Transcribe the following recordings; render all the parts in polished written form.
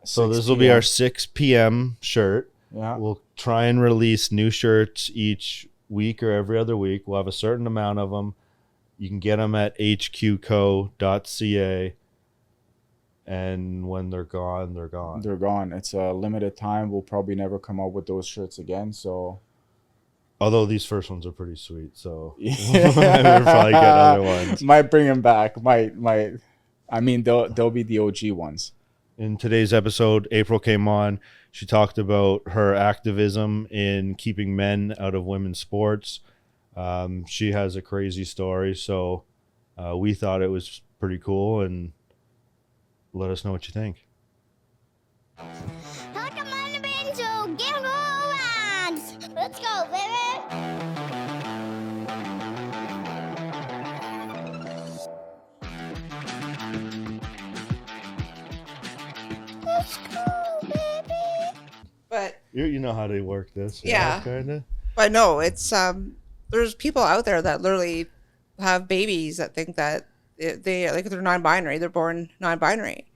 So this will be our 6 p.m. shirt. Yeah. We'll try and release new shirts each week or every other week. We'll have a certain amount of them. You can get them at HQCo.59. And when they're gone, they're gone. They're gone. It's a limited time. We'll probably never come up with those shirts again. So, although these first ones are pretty sweet, so yeah. we'll probably get other ones. Might bring them back. Might. I mean, they'll be the OG ones. In today's episode, April came on. She talked about her activism in keeping men out of women's sports. She has a crazy story, so we thought it was pretty cool, and let us know what you think. Let's go, baby. Let's go, baby. But you know how to work this. Yeah. Kind of. But no, it's there's people out there that literally have babies that think that they're non-binary. They're born non-binary,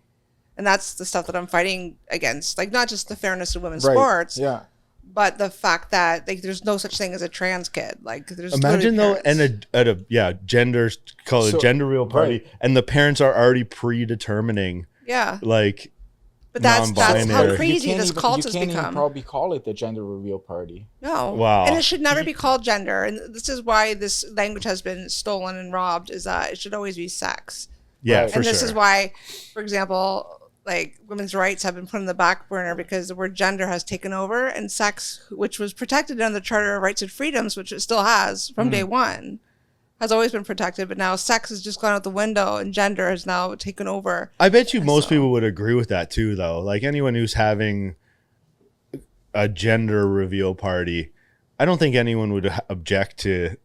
and that's the stuff that I'm fighting against. Like, not just the fairness of women's sports, but the fact that like there's no such thing as a trans kid. Like, there's imagine though, and at a gender real party, and the parents are already predetermining. Yeah, like. But that's how crazy this cult has become. You can't even probably call it the gender reveal party. No. Wow. And it should never be called gender. And this is why this language has been stolen and robbed, is that it should always be sex. Yeah, right. And this is why, for example, like women's rights have been put on the back burner because the word gender has taken over, and sex, which was protected under the Charter of Rights and Freedoms, which it still has from day one, has always been protected, but now sex has just gone out the window and gender has now taken over. I bet you most people would agree with that too, though. Like, anyone who's having a gender reveal party, I don't think anyone would object to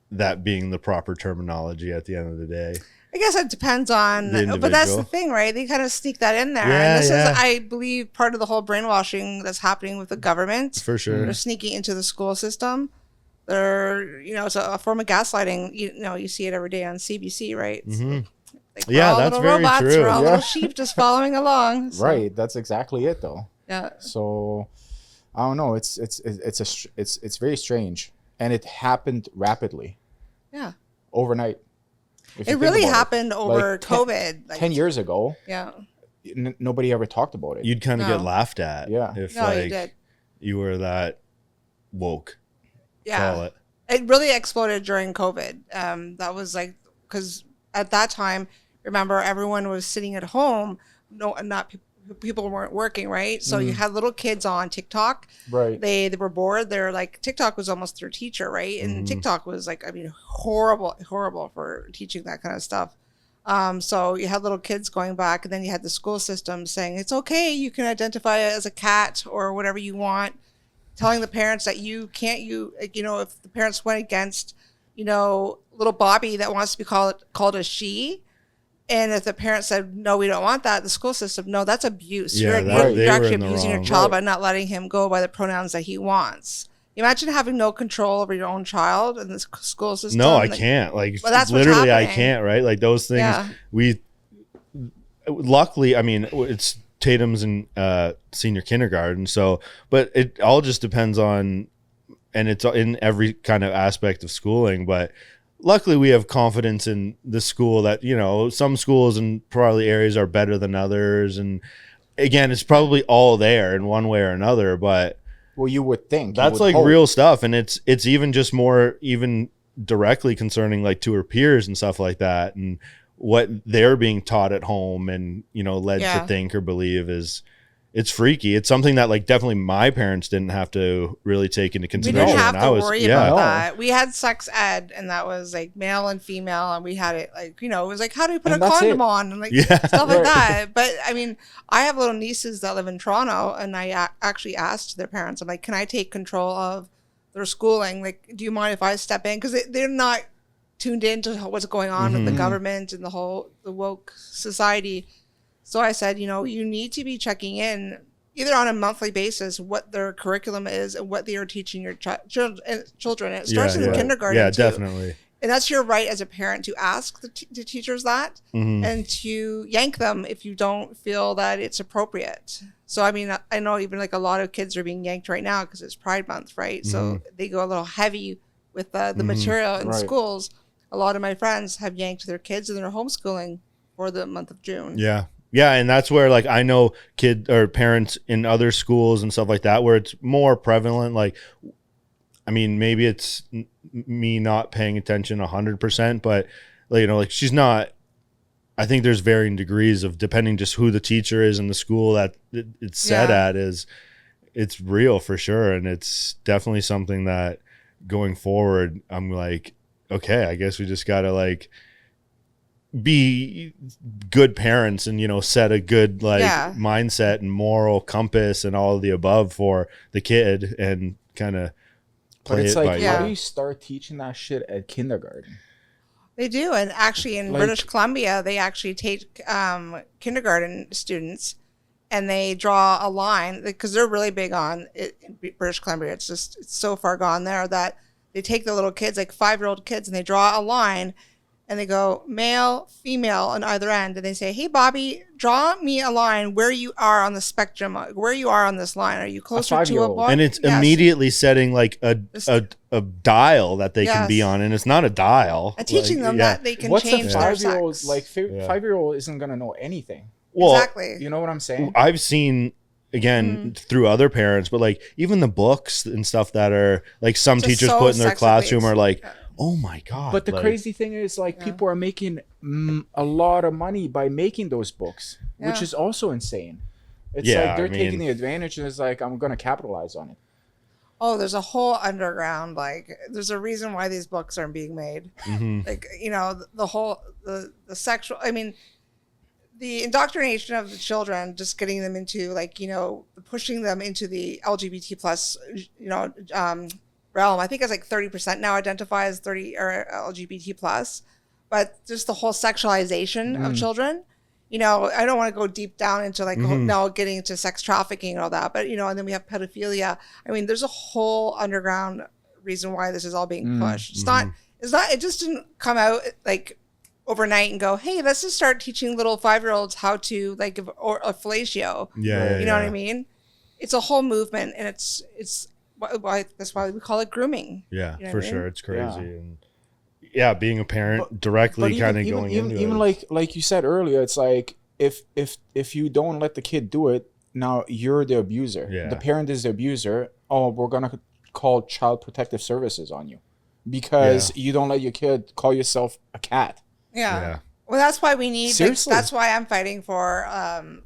that being the proper terminology at the end of the day. I guess it depends on, but that's the thing, right? They kind of sneak that in there. And this is, I believe, part of the whole brainwashing that's happening with the government. For sure. They're sneaking into the school system. They're, it's a form of gaslighting. You see it every day on CBC, right? Mm-hmm. Like, that's very robots, true. We're all little sheep just following along. So. Right. That's exactly it, though. Yeah. So, I don't know. It's very strange, and it happened rapidly. Yeah. Overnight. It really happened over like COVID. 10 years ago. Yeah. Nobody ever talked about it. You'd kind of get laughed at. Yeah. If you did. You were that woke. Yeah. It really exploded during COVID. That was like, because at that time, remember, everyone was sitting at home. People weren't working, right? So you had little kids on TikTok. Right. They were bored. They're like, TikTok was almost their teacher, right? And TikTok was like, horrible for teaching that kind of stuff. So you had little kids going back, and then you had the school system saying, it's okay, you can identify as a cat or whatever you want. Telling the parents that you can't, if the parents went against, little Bobby that wants to be called a she, and if the parents said, no, we don't want that, the school system, no, that's abuse. Yeah, you're actually abusing your child by not letting him go by the pronouns that he wants. Imagine having no control over your own child in the school system. No, I can't. Like, that's literally, I can't, right? Like, those things, luckily, it's Tatum's in senior kindergarten, but it all just depends on, and it's in every kind of aspect of schooling, but luckily we have confidence in the school that, some schools in probably areas are better than others, and again, it's probably all there in one way or another, but well, you would think that's like real stuff, and it's even just more even directly concerning, like, to her peers and stuff like that, and what they're being taught at home and, led to think or believe it's freaky. It's something that, like, definitely my parents didn't have to really take into consideration. We didn't have to worry about that. We had sex ed, and that was like male and female, and we had it like, it was like, how do you put a condom on, and like stuff like that. But I have little nieces that live in Toronto, and I actually asked their parents, I'm like, can I take control of their schooling? Like, do you mind if I step in? Because they're not tuned into what's going on with the government and the woke society. So I said, you need to be checking in either on a monthly basis what their curriculum is and what they are teaching your children. And it starts in kindergarten. Yeah, too. definitely. And that's your right as a parent to ask the teachers that and to yank them if you don't feel that it's appropriate. So, I mean, I know even like a lot of kids are being yanked right now because it's Pride Month, right? So they go a little heavy with the material in schools. A lot of my friends have yanked their kids and they're homeschooling for the month of June. Yeah. Yeah. And that's where like I know kid or parents in other schools and stuff like that, where it's more prevalent. Like, I mean, maybe it's me not paying attention 100%, but like, you know, like she's not, I think there's varying degrees of depending just who the teacher is in the school that it's said at is it's real for sure. And it's definitely something that going forward, I'm like, okay, I guess we just got to like be good parents and, you know, set a good like mindset and moral compass and all of the above for the kid and kind of play but it's it like, by how ear. do you start teaching that shit at kindergarten? They do. And actually in British Columbia, they actually take kindergarten students and they draw a line because they're really big on it in British Columbia. It's so far gone there that they take the little kids, like 5-year-old kids, and they draw a line and they go male, female on either end. And they say, hey, Bobby, draw me a line where you are on the spectrum, where you are on this line. Are you closer to a boy? And it's immediately setting like a dial that they can be on. And it's not a dial. And teaching them that they can change their sex. Like 5-year-old isn't going to know anything. Well, exactly. You know what I'm saying? I've seen, again, through other parents, but like even the books and stuff that are like some teachers put in their classroom are like, oh my God. But the crazy thing is like people are making a lot of money by making those books, which is also insane. It's like they're taking the advantage and it's like, I'm going to capitalize on it. Oh, there's a whole underground, like there's a reason why these books aren't being made. Like, you know, the sexual, I mean, the indoctrination of the children, just getting them into like, you know, pushing them into the LGBT plus, you know, realm. I think it's like 30% now identify as LGBT plus, but just the whole sexualization of children. You know, I don't want to go deep down into like now getting into sex trafficking and all that, but you know, and then we have pedophilia. I mean, there's a whole underground reason why this is all being pushed. It's not. It just didn't come out like overnight and go, hey, let's just start teaching little 5-year-olds how to like or a fellatio. You know what I mean? It's a whole movement, and it's why that's why we call it grooming. Yeah, you know for sure. It's crazy. And being a parent directly kind of going into even it. like you said earlier, it's like if you don't let the kid do it, now you're the abuser. The parent is the abuser. Oh, we're gonna call Child Protective Services on you because you don't let your kid call yourself a cat. Yeah. Well, that's why we need. Like, that's why I'm fighting for,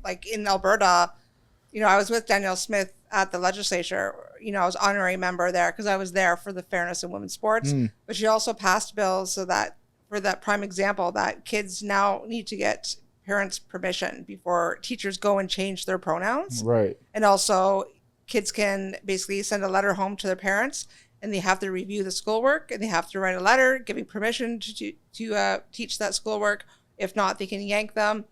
like in Alberta. You know, I was with Danielle Smith at the legislature. You know, I was honorary member there because I was there for the fairness in women's sports. But she also passed bills so that for that prime example that kids now need to get parents' permission before teachers go and change their pronouns. Right. And also, kids can basically send a letter home to their parents. And they have to review the schoolwork, and they have to write a letter giving permission to teach that schoolwork. If not, they can yank them.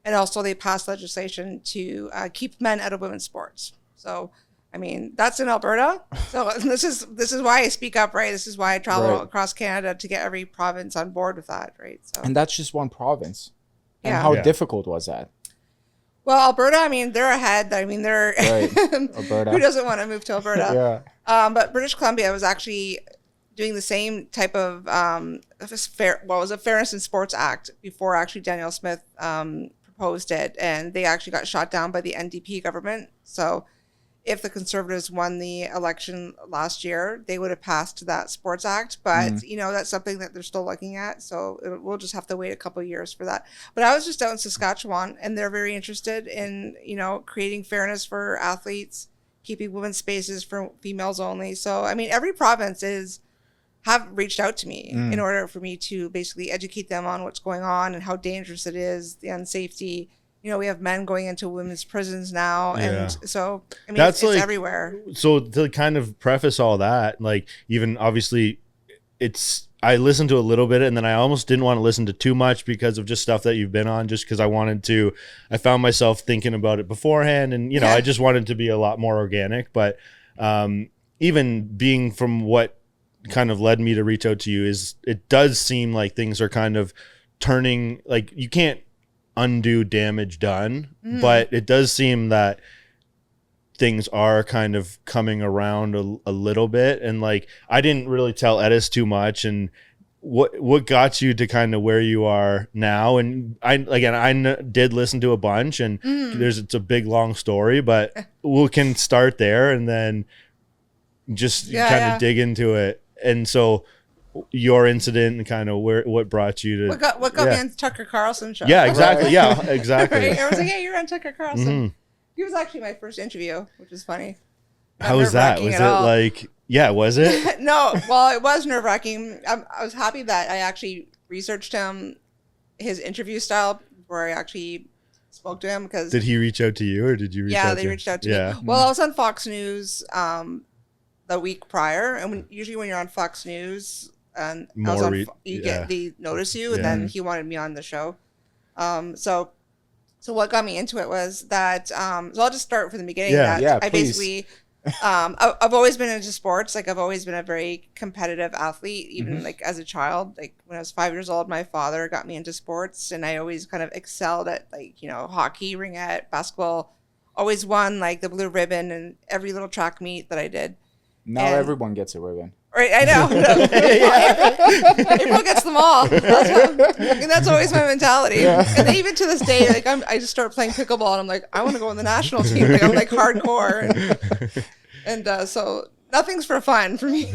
And also, they pass legislation to keep men out of women's sports. So, I mean, that's in Alberta. So this is why I speak up, right? This is why I travel across Canada to get every province on board with that, right? So, and that's just one province. And how difficult was that? Well, Alberta, I mean, they're ahead. I mean, they're Alberta. Who doesn't want to move to Alberta? But British Columbia was actually doing the same type of was a Fairness in Sports Act before actually Danielle Smith proposed it, and they actually got shot down by the NDP government. So if the Conservatives won the election last year, they would have passed that Sports Act. But, you know, that's something that they're still looking at. So we'll just have to wait a couple of years for that. But I was just out in Saskatchewan, and they're very interested in, you know, creating fairness for athletes, keeping women's spaces for females only. So, I mean, every province have reached out to me in order for me to basically educate them on what's going on and how dangerous it is, the unsafety. You know, we have men going into women's prisons now. And so, I mean, it's like, everywhere. So to kind of preface all that, like even obviously I listened to a little bit and then I almost didn't want to listen to too much because of just stuff that you've been on, just because I found myself thinking about it beforehand. And, you know, I just wanted to be a lot more organic. But even being from what kind of led me to reach out to you is it does seem like things are kind of turning, like you can't undo damage done, but it does seem that things are kind of coming around a little bit. And like, I didn't really tell Edis too much, and what got you to kind of where you are now. And I did listen to a bunch, and it's a big long story, but we can start there and then just kind of dig into it. And so your incident and kind of what brought you to what got me on Tucker Carlson show. Yeah, exactly. Right. Yeah, exactly. Right? I was like, hey, you're on Tucker Carlson. He was actually my first interview, which is funny. How was that? Was it like, was it? No, well, it was nerve-wracking. I was happy that I actually researched his interview style before I actually spoke to him. Because did he reach out to you, or did you reach out to him? Yeah, they reached out to me. Well, I was on Fox News the week prior, and usually when you're on Fox News, and they notice you, and then he wanted me on the show. So what got me into it was that, so I'll just start from the beginning. I basically, I've always been into sports. Like I've always been a very competitive athlete, even like as a child. Like when I was 5 years old, my father got me into sports, and I always kind of excelled at like, hockey, ringette, basketball, always won like the blue ribbon and every little track meet that I did. Now everyone gets a ribbon. Right, I know. April gets them all. That's always my mentality. Yeah. And even to this day, like I just start playing pickleball, and I'm like, I want to go on the national team. Like I'm like hardcore, and so nothing's for fun for me.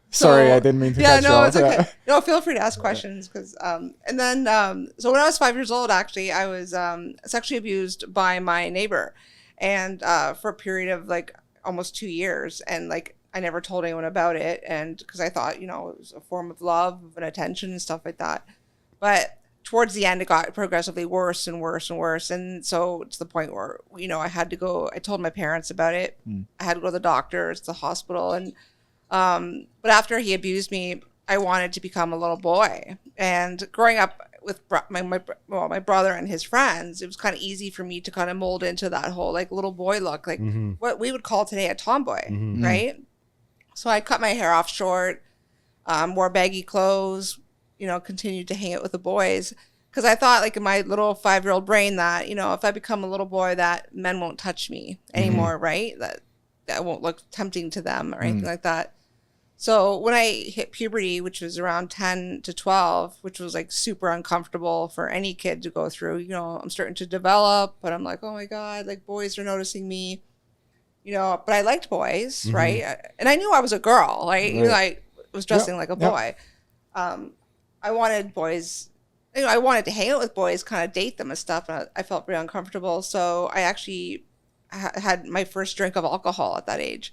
Sorry, I didn't mean to. Yeah, no, it's okay. No, feel free to ask questions because. And then, so when I was 5 years old, actually, I was sexually abused by my neighbor, and for a period of like almost 2 years, and like. I never told anyone about it, and because I thought, it was a form of love and attention and stuff like that. But towards the end, it got progressively worse and worse and worse. And so to the point where, I had to go, I told my parents about it. I had to go to the doctors, the hospital. And, but after he abused me, I wanted to become a little boy. And growing up with my brother and his friends, it was kind of easy for me to kind of mold into that whole like little boy look, like what we would call today a tomboy, right? So I cut my hair off short, wore baggy clothes, continued to hang out with the boys. Because I thought, like, in my little 5-year-old brain that, if I become a little boy, that men won't touch me anymore, right? That won't look tempting to them or anything like that. So when I hit puberty, which was around 10 to 12, which was, like, super uncomfortable for any kid to go through, I'm starting to develop, but I'm like, oh, my God, like, boys are noticing me. But I liked boys, right? And I knew I was a girl, right? I was dressing like a boy. I wanted boys, I wanted to hang out with boys, kind of date them and stuff. And I felt very uncomfortable. So I actually had my first drink of alcohol at that age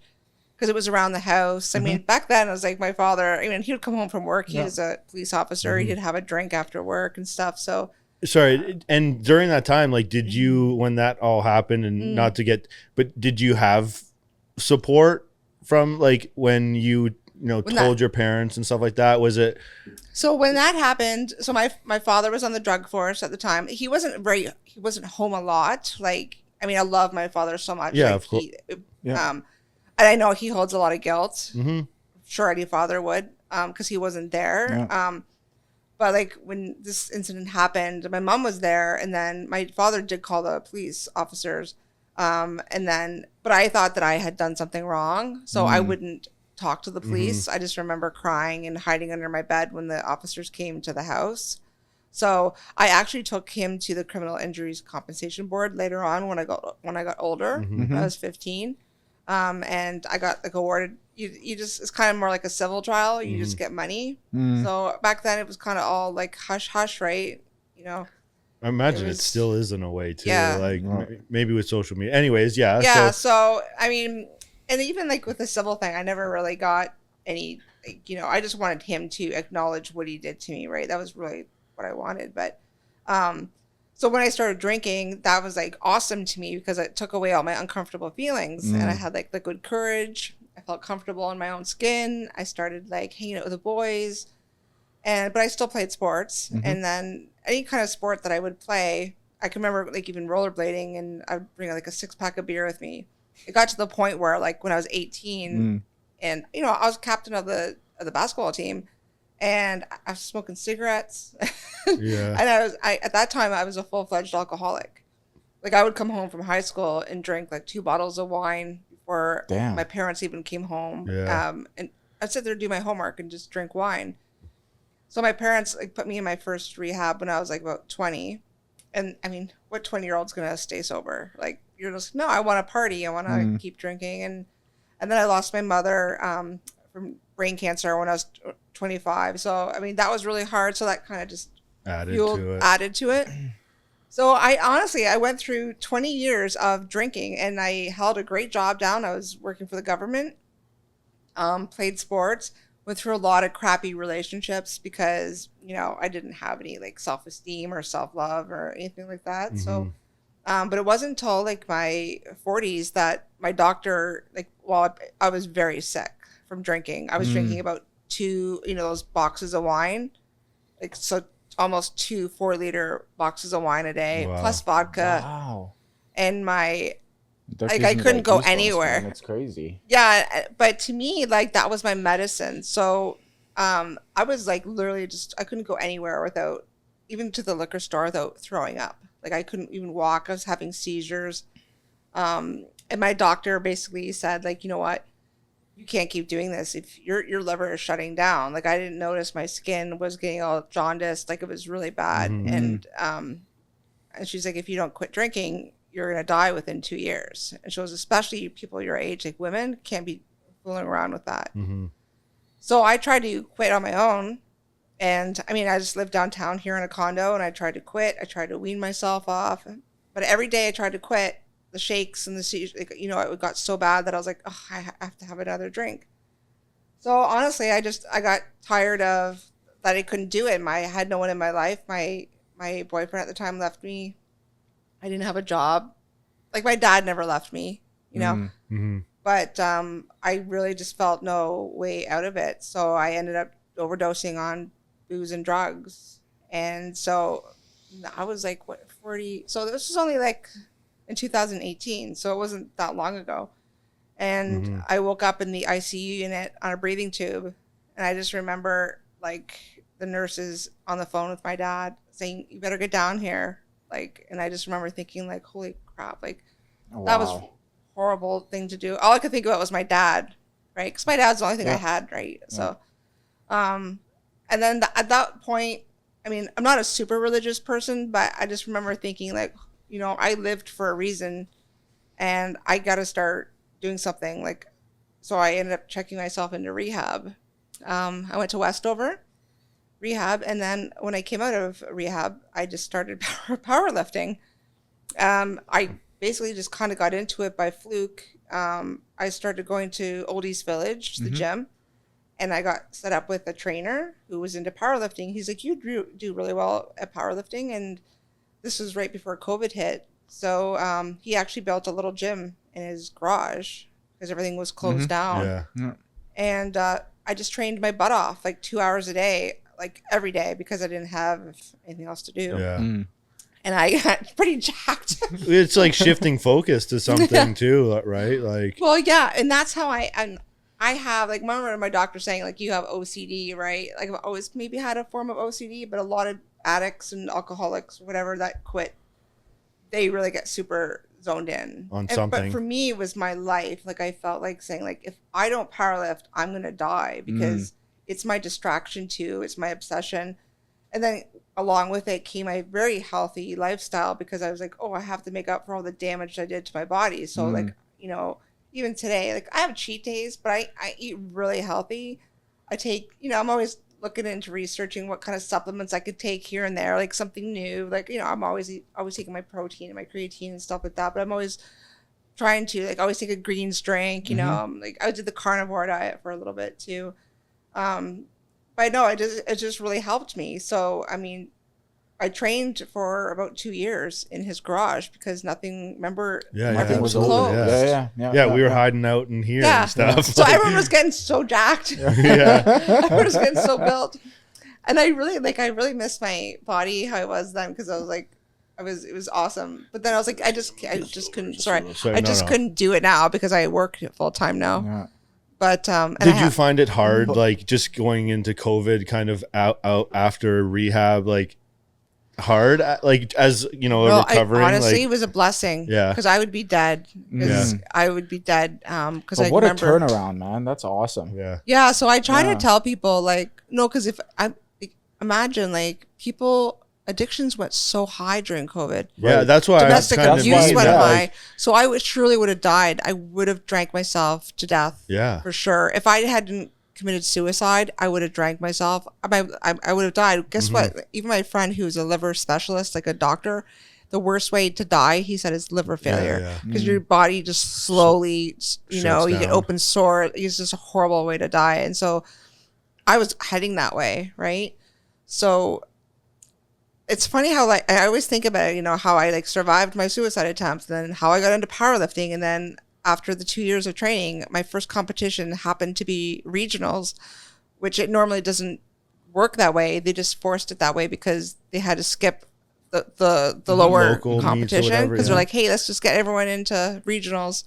because it was around the house. I mean, back then it was like my father, he would come home from work. He was a police officer. He'd have a drink after work and stuff. So sorry, and during that time, like, did you, when that all happened, and but did you have support from, like, when you told your parents and stuff like that? Was it? So when that happened, so my father was on the drug force at the time. He wasn't home a lot. Like, I love my father so much. Yeah, like, of course. And I know he holds a lot of guilt. Sure, any father would, because he wasn't there. Yeah. But like when this incident happened, my mom was there, and then my father did call the police officers. But I thought that I had done something wrong, so I wouldn't talk to the police. I just remember crying and hiding under my bed when the officers came to the house. So I actually took him to the Criminal Injuries Compensation Board later on when I got older. I was 15, and I got like awarded. You just, it's kind of more like a civil trial. You just get money. So back then it was kind of all like hush hush, right? I imagine it still is in a way too. Yeah. Like maybe with social media. Anyways, yeah. Yeah. So and even like with the civil thing, I never really got any. Like, I just wanted him to acknowledge what he did to me. Right. That was really what I wanted. But so when I started drinking, that was like awesome to me because it took away all my uncomfortable feelings, and I had like the good courage. I felt comfortable in my own skin. I started like hanging out with the boys, but I still played sports. And then any kind of sport that I would play, I can remember like even rollerblading, and I would bring like a 6-pack of beer with me. It got to the point where like when I was 18, And, you know, I was captain of the basketball team, and I was smoking cigarettes. Yeah. And at that time, I was a full-fledged alcoholic. Like, I would come home from high school and drink like 2 bottles of wine before my parents even came home. Yeah. And I'd sit there and do my homework and just drink wine. So my parents like put me in my first rehab when I was like about 20. And I mean, what 20-year-old's going to stay sober? Like, you're just, no, I want to party. I want to keep drinking. And then I lost my mother from brain cancer when I was 25. So, I mean, that was really hard. So that kind of just added to it. So I went through 20 years of drinking, and I held a great job down. I was working for the government, played sports, went through a lot of crappy relationships because, you know, I didn't have any like self-esteem or self-love or anything like that. Mm-hmm. So, but it wasn't until like my 40s that my doctor, like, well, I was very sick from drinking. I was drinking about 2, you know, those boxes of wine, like, so almost 2 4-liter boxes of wine a day, plus vodka. Wow. And like, I couldn't go anywhere. That's crazy. Yeah. But to me, like, that was my medicine. So, I was like, literally I couldn't go anywhere without, even to the liquor store, without throwing up. Like, I couldn't even walk. I was having seizures. And my doctor basically said, like, you know what? You can't keep doing this if your liver is shutting down. Like, I didn't notice my skin was getting all jaundiced. Like, it was really bad. Mm-hmm. And she's like, if you don't quit drinking, you're going to die within 2 years. And she goes, especially people your age, like women can't be fooling around with that. Mm-hmm. So I tried to quit on my own. And I mean, I just lived downtown here in a condo, and I tried to quit. I tried to wean myself off, but every day I tried to quit. The shakes and the seizures, like, you know, it got so bad that I was like, oh, I have to have another drink. So honestly, I got tired of that. I couldn't do it. I had no one in my life. My boyfriend at the time left me. I didn't have a job. Like, my dad never left me, you know, but I really just felt no way out of it. So I ended up overdosing on booze and drugs. And so I was like, 40. So this was only like in 2018, so it wasn't that long ago. And I woke up in the ICU unit on a breathing tube, and I just remember like the nurses on the phone with my dad saying, you better get down here. Like, and I just remember thinking like, holy crap, like that was a horrible thing to do. All I could think about was my dad, right? Because my dad's the only thing I had, right? So, and then at that point, I mean, I'm not a super religious person, but I just remember thinking like, you know, I lived for a reason, and I got to start doing something. Like, so I ended up checking myself into rehab. I went to Westover rehab, and then when I came out of rehab, I just started powerlifting. I basically just kind of got into it by fluke. I started going to Old East Village, the gym, and I got set up with a trainer who was into powerlifting. He's like, you do really well at powerlifting, and this was right before COVID hit. So he actually built a little gym in his garage because everything was closed down. Yeah. And I just trained my butt off like 2 hours a day, like every day, because I didn't have anything else to do. Yeah. And I got pretty jacked. It's like shifting focus to something too, right? Like, well, yeah. And that's how I have, like, remember my doctor saying like, you have OCD, right? Like, I've always maybe had a form of OCD, but a lot of addicts and alcoholics, whatever, that quit, they really get super zoned in on something. But for me, it was my life. Like, I felt like saying like, if I don't powerlift, I'm gonna die, because it's my distraction too. It's my obsession. And then along with it came a very healthy lifestyle, because I was like, oh, I have to make up for all the damage I did to my body. So like, you know, even today, like, I have cheat days, but I eat really healthy. I take, you know, I'm always looking into researching what kind of supplements I could take here and there, like something new. Like, you know, I'm always taking my protein and my creatine and stuff like that, but I'm always trying to, like, always take a greens drink, you know. Like, I did the carnivore diet for a little bit too. But no, it just really helped me. So, I mean, I trained for about 2 years in his garage because nothing was closed. Yeah, we were hiding out in here and stuff. So everyone was getting so jacked. Everyone was getting so built. And I really missed my body, how I was then, because I was like, it was awesome. But then I was like, I just couldn't, couldn't do it now because I work full time now. But did you find it hard, like just going into COVID, kind of out after rehab, like hard, like as you know, recovering? Honestly, like, it was a blessing. Yeah, because I would be dead. I would be dead. Because I what remember, a turnaround, man! That's awesome. Yeah. So I try to tell people, like, no, because if I imagine, like, people. Addictions went so high during COVID. Yeah, that's why domestic abuse went high. Like, so I surely would have died. I would have drank myself to death. Yeah, for sure. If I hadn't committed suicide, I would have drank myself. I would have died. Guess what? Even my friend who's a liver specialist, like a doctor, the worst way to die, he said, is liver failure, because your body just slowly, you get open sore. It's just a horrible way to die. And so I was heading that way, right? So it's funny how, like, I always think about it, how I like survived my suicide attempts, and then how I got into powerlifting. And then after the 2 years of training, my first competition happened to be regionals, which it normally doesn't work that way. They just forced it that way because they had to skip the lower competition, because they're like, hey, let's just get everyone into regionals.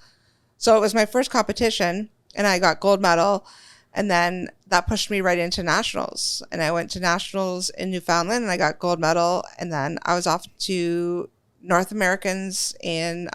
So it was my first competition and I got gold medal. And then that pushed me right into nationals. And I went to nationals in Newfoundland and I got gold medal. And then I was off to North Americans in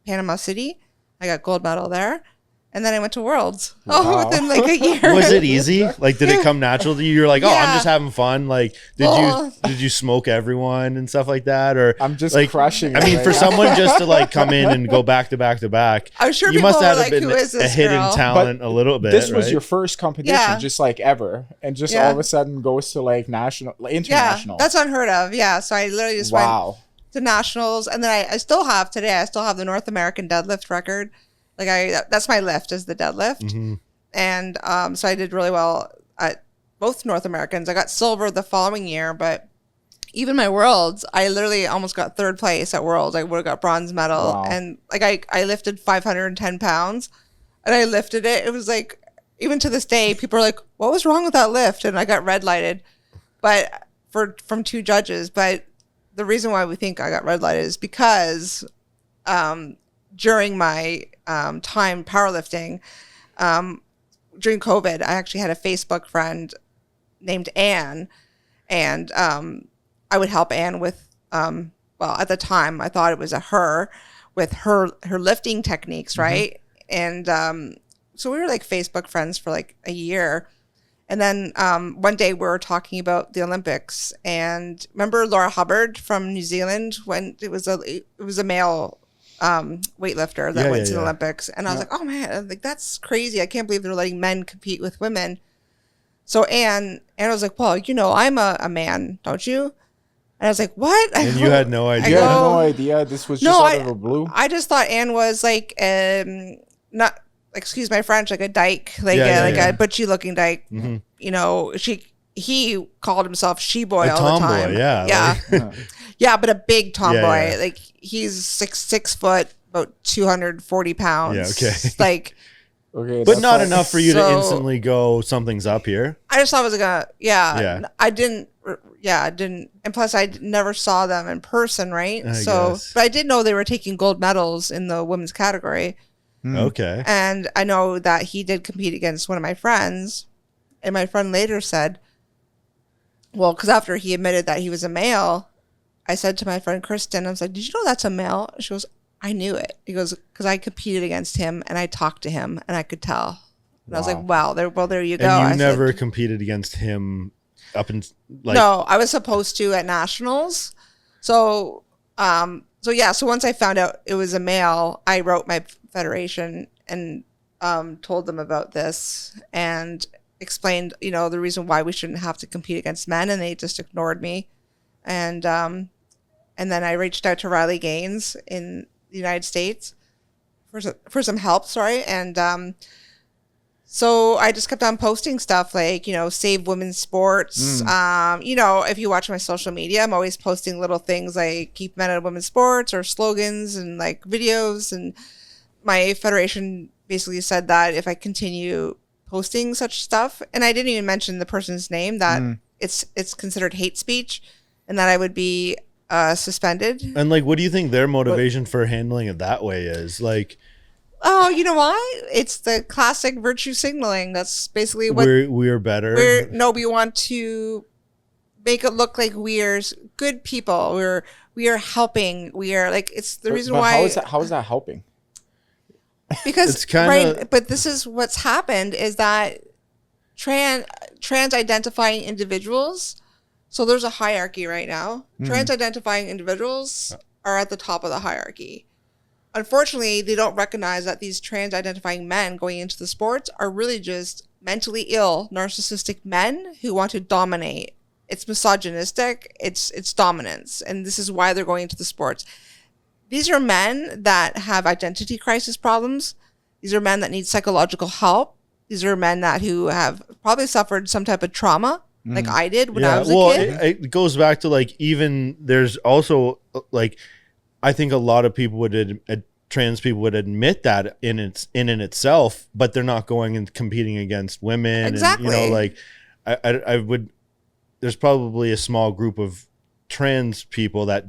Panama City. I got gold medal there. And then I went to Worlds within like a year. Was it easy? Like, did it come natural to you? You're like, I'm just having fun. Like, did you smoke everyone and stuff like that? Or I'm just like, crushing. I mean, for someone just to like come in and go back to back to back, I'm sure you must have been who is this a hidden girl? talent a little bit. This was your first competition, just like ever, and just all of a sudden goes to like international. Yeah, that's unheard of. Yeah, so I literally just went to nationals, and then I still have the North American deadlift record. Like that's my lift, is the deadlift. And so I did really well at both North Americans. I got silver the following year, but even my worlds, I literally almost got third place at worlds. I would have got bronze medal. And like I lifted 510 pounds and I lifted it. It was like, even to this day, people are like, what was wrong with that lift? And I got red lighted, but from two judges. But the reason why we think I got red lighted is because during my time powerlifting, during COVID, I actually had a Facebook friend named Anne, and I would help Anne with, at the time I thought it was her, with her lifting techniques, right? And so we were like Facebook friends for like a year. And then one day we were talking about the Olympics, and remember Laura Hubbard from New Zealand, when it was a male weightlifter that went to the Olympics, and I was like, oh man, like that's crazy. I can't believe they're letting men compete with women. So Anne was like, well, I'm a man, don't you? And I was like, what? And you had no idea. You had no idea. This was just out of the blue. I just thought Anne was like not, excuse my French, like a dyke, like a butchy looking dyke. He called himself she-boy all the time. Yeah, but a big tomboy. Like he's 6 foot, about 240 pounds. Yeah, okay. Like, okay, but not enough for you to instantly go, something's up here. I just thought it was I didn't. And plus, I never saw them in person, right? But I did know they were taking gold medals in the women's category. Okay. And I know that he did compete against one of my friends, and my friend later said, well, because after he admitted that he was a male, I said to my friend Kristen, I was like, did you know that's a male? She goes, I knew it. He goes, because I competed against him and I talked to him and I could tell. And I was like, wow, there you go. And you never competed against him up in like... No, I was supposed to at nationals. So once I found out it was a male, I wrote my federation and told them about this and explained, the reason why we shouldn't have to compete against men, and they just ignored me. And then I reached out to Riley Gaines in the United States for some help, and so I just kept on posting stuff like, save women's sports. If you watch my social media, I'm always posting little things like keep men out of women's sports or slogans and like videos. And my federation basically said that if I continue posting such stuff, and I didn't even mention the person's name, that it's considered hate speech and that I would be suspended. And like, what do you think their motivation for handling it that way is? Like, Oh, you know why? It's the classic virtue signaling. That's basically what we're better. We want to make it look like we're good people. We are helping. We are like, it's the reason why. How is that helping? Because it's kinda, but this is what's happened is that trans identifying individuals. So there's a hierarchy right now. Trans identifying individuals are at the top of the hierarchy. Unfortunately, they don't recognize that these trans identifying men going into the sports are really just mentally ill, narcissistic men who want to dominate. It's misogynistic. It's dominance. And this is why they're going into the sports. These are men that have identity crisis problems. These are men that need psychological help. These are men who have probably suffered some type of trauma, like I did when I was a kid. It goes back to like, even there's also like, I think a lot of people trans people would admit that in itself, but they're not going and competing against women. Exactly. And, you know, like I would, there's probably a small group of trans people that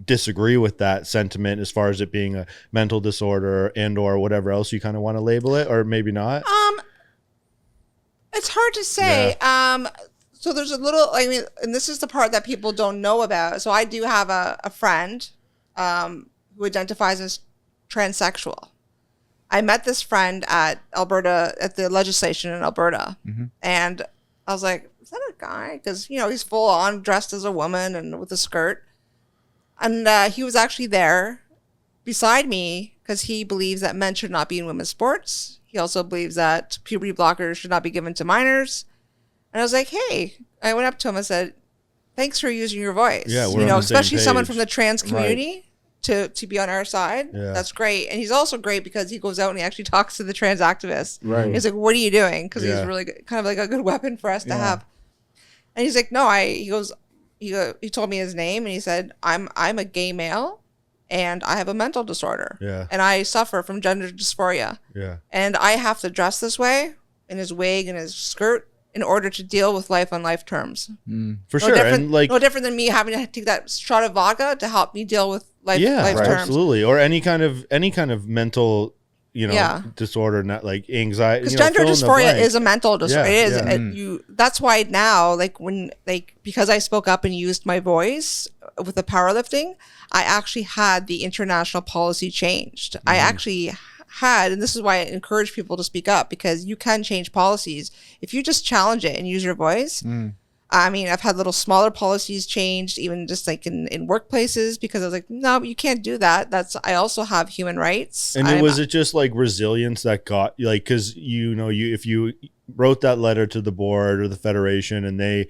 disagree with that sentiment as far as it being a mental disorder and or whatever else you kind of want to label it, or maybe not. It's hard to say. Yeah. So there's a little, I mean, and this is the part that people don't know about. So I do have a friend who identifies as transsexual. I met this friend at the legislation in Alberta. And I was like, is that a guy? Because, you know, he's full on dressed as a woman and with a skirt. And he was actually there beside me because he believes that men should not be in women's sports. He also believes that puberty blockers should not be given to minors. And I was like, hey, I went up to him and said, thanks for using your voice. Yeah, we're on the same especially page. Someone from the trans community to be on our side. Yeah. That's great. And he's also great because he goes out and he actually talks to the trans activists. Right. He's like, what are you doing? Because he's really good, kind of like a good weapon for us to have. And he's like, no, he told me his name and he said, I'm a gay male and I have a mental disorder. Yeah. And I suffer from gender dysphoria. Yeah. And I have to dress this way in his wig and his skirt in order to deal with life on life terms. For sure. And like, no different than me having to take that shot of vodka to help me deal with life terms. Absolutely. Or any kind of mental, you know, disorder, not like anxiety. Because gender dysphoria is a mental disorder. It is. That's why now, because I spoke up and used my voice with the powerlifting, I actually had the international policy changed. I actually had, and this is why I encourage people to speak up, because you can change policies if you just challenge it and use your voice. I mean, I've had little smaller policies changed, even just like in workplaces, because I was like, no, you can't do that. I also have human rights. And was it just like resilience that got like, because if you wrote that letter to the board or the federation and they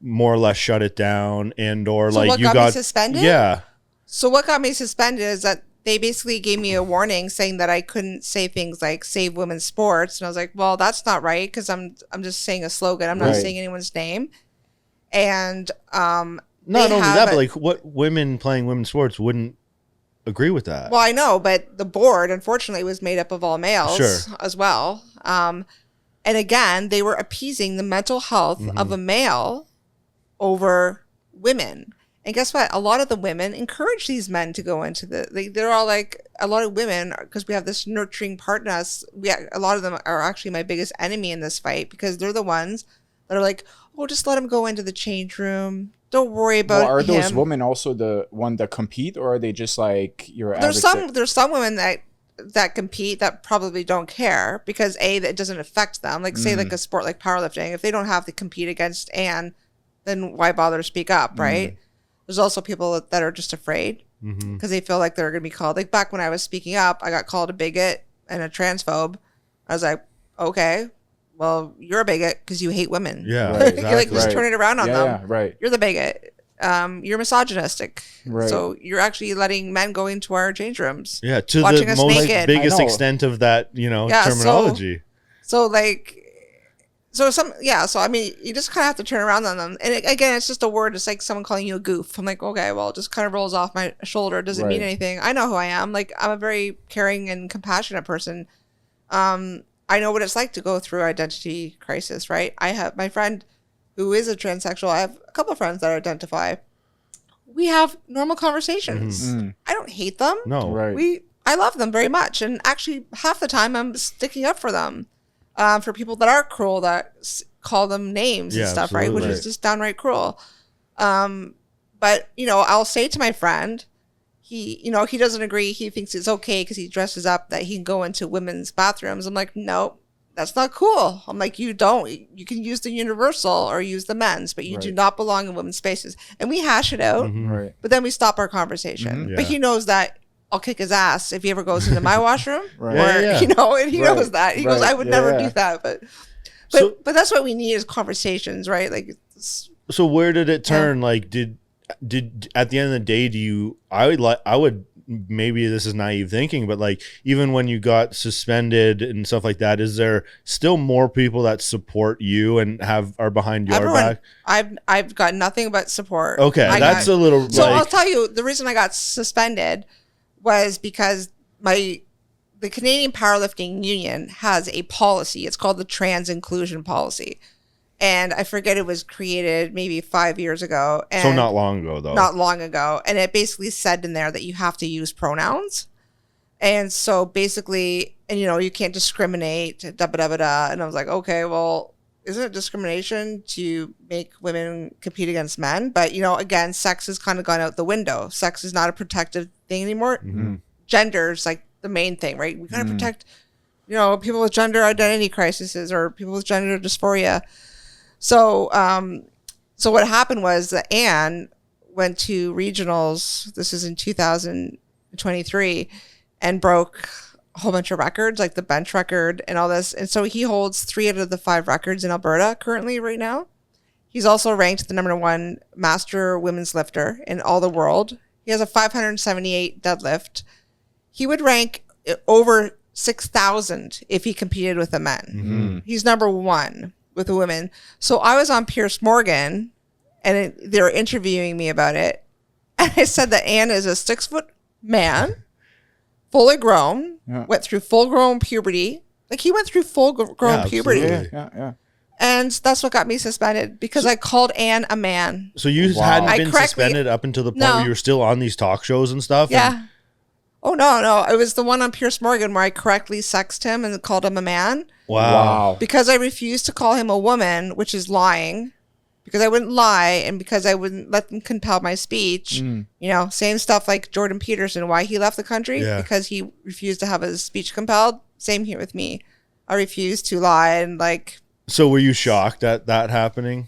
more or less shut it down, and or so like what got me suspended? Yeah. So what got me suspended is that they basically gave me a warning saying that I couldn't say things like save women's sports. And I was like, well, that's not right, because I'm just saying a slogan. I'm not saying anyone's name. And not only that, but like what women playing women's sports wouldn't agree with that. Well, I know, but the board, unfortunately, was made up of all males as well. And again, they were appeasing the mental health of a male over women. And guess what? A lot of the women encourage these men to go into they're all like, a lot of women, because we have this nurturing part in us, a lot of them are actually my biggest enemy in this fight, because they're the ones that are like, oh, just let him go into the change room. Don't worry about him. Are those women also the one that compete, or are they just like your average? There's some women that compete that probably don't care, because that doesn't affect them. Like say like a sport like powerlifting, if they don't have to compete against Anne, then why bother to speak up, right? There's also people that are just afraid because they feel like they're going to be called. Like back when I was speaking up, I got called a bigot and a transphobe. I was like, okay, well, you're a bigot because you hate women. Yeah, exactly. You're like, just turn it around on them. Yeah, right. You're the bigot. You're misogynistic. Right. So you're actually letting men go into our change rooms. Yeah, to the most biggest extent of that, terminology. So I mean, you just kind of have to turn around on them. And again, it's just a word. It's like someone calling you a goof. I'm like, okay, well, it just kind of rolls off my shoulder. It doesn't mean anything. I know who I am. Like, I'm a very caring and compassionate person. I know what it's like to go through identity crisis, right? I have my friend who is a transsexual. I have a couple of friends that identify. We have normal conversations. I don't hate them. No. Right. I love them very much. And actually, half the time I'm sticking up for them, for people that are cruel, that call them names and stuff, right? Which is just downright cruel. But, you know, I'll say to my friend, he doesn't agree. He thinks it's okay because he dresses up that he can go into women's bathrooms. I'm like, no, that's not cool. I'm like, you can use the universal or use the men's, but you do not belong in women's spaces. And we hash it out, but then we stop our conversation. But he knows that I'll kick his ass if he ever goes into my washroom. You know, and he knows that. He goes, I would never do that. But that's what we need is conversations, right? Like, so where did it turn? Like, did at the end of the day, I would maybe this is naive thinking, but like even when you got suspended and stuff like that, is there still more people that support you and are behind your back? I've got nothing but support. Okay, a little. So I'll tell you the reason I got suspended was because the Canadian Powerlifting Union has a policy. It's called the Trans Inclusion Policy. And I forget, it was created maybe 5 years ago. And so not long ago, though. Not long ago. And it basically said in there that you have to use pronouns. And so basically, and you know, you can't discriminate, And I was like, okay, well, isn't it discrimination to make women compete against men? But, you know, again, sex has kind of gone out the window. Sex is not a protective thing anymore. Gender is like the main thing, right? We got to protect, you know, people with gender identity crises or people with gender dysphoria. So, so what happened was that Anne went to regionals. This is in 2023, and broke a whole bunch of records, like the bench record and all this. And so he holds 3 out of the 5 records in Alberta currently right now. He's also ranked the #1 master women's lifter in all the world. He has a 578 deadlift. He would rank over 6,000 if he competed with the men. He's #1 with the women. So I was on Piers Morgan and they were interviewing me about it. And I said that Anne is a 6-foot man, fully grown, went through full grown puberty. Like he went through full grown puberty. Yeah. And that's what got me suspended because I called Anne a man. So you hadn't been suspended up until the point where you were still on these talk shows and stuff? Yeah. Oh, no. It was the one on Piers Morgan where I correctly sexed him and called him a man. Wow. Because I refused to call him a woman, which is lying. Because I wouldn't lie and because I wouldn't let them compel my speech. You know, same stuff like Jordan Peterson, why he left the country. Because he refused to have his speech compelled. Same here with me. I refused to lie and like... So were you shocked at that happening?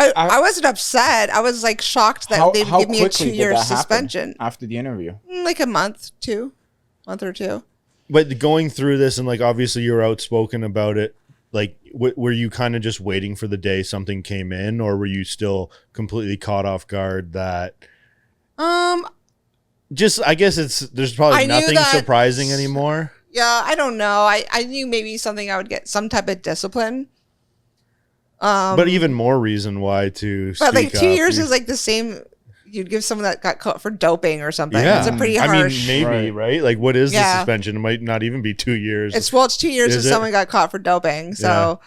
I wasn't upset. I was like shocked that they'd give me a 2-year suspension after the interview. Like a month or two. But going through this and like obviously you were outspoken about it. Like, were you kind of just waiting for the day something came in, or were you still completely caught off guard that? Just I guess there's probably nothing surprising anymore. Yeah, I don't know. I knew maybe something I would get some type of discipline. But even more reason why to speak up. But like 2 years is like the same. You'd give someone that got caught for doping or something. Yeah. It's a pretty harsh. I mean, maybe right? Like, what is the suspension? It might not even be 2 years. It's 2 years if someone got caught for doping. So,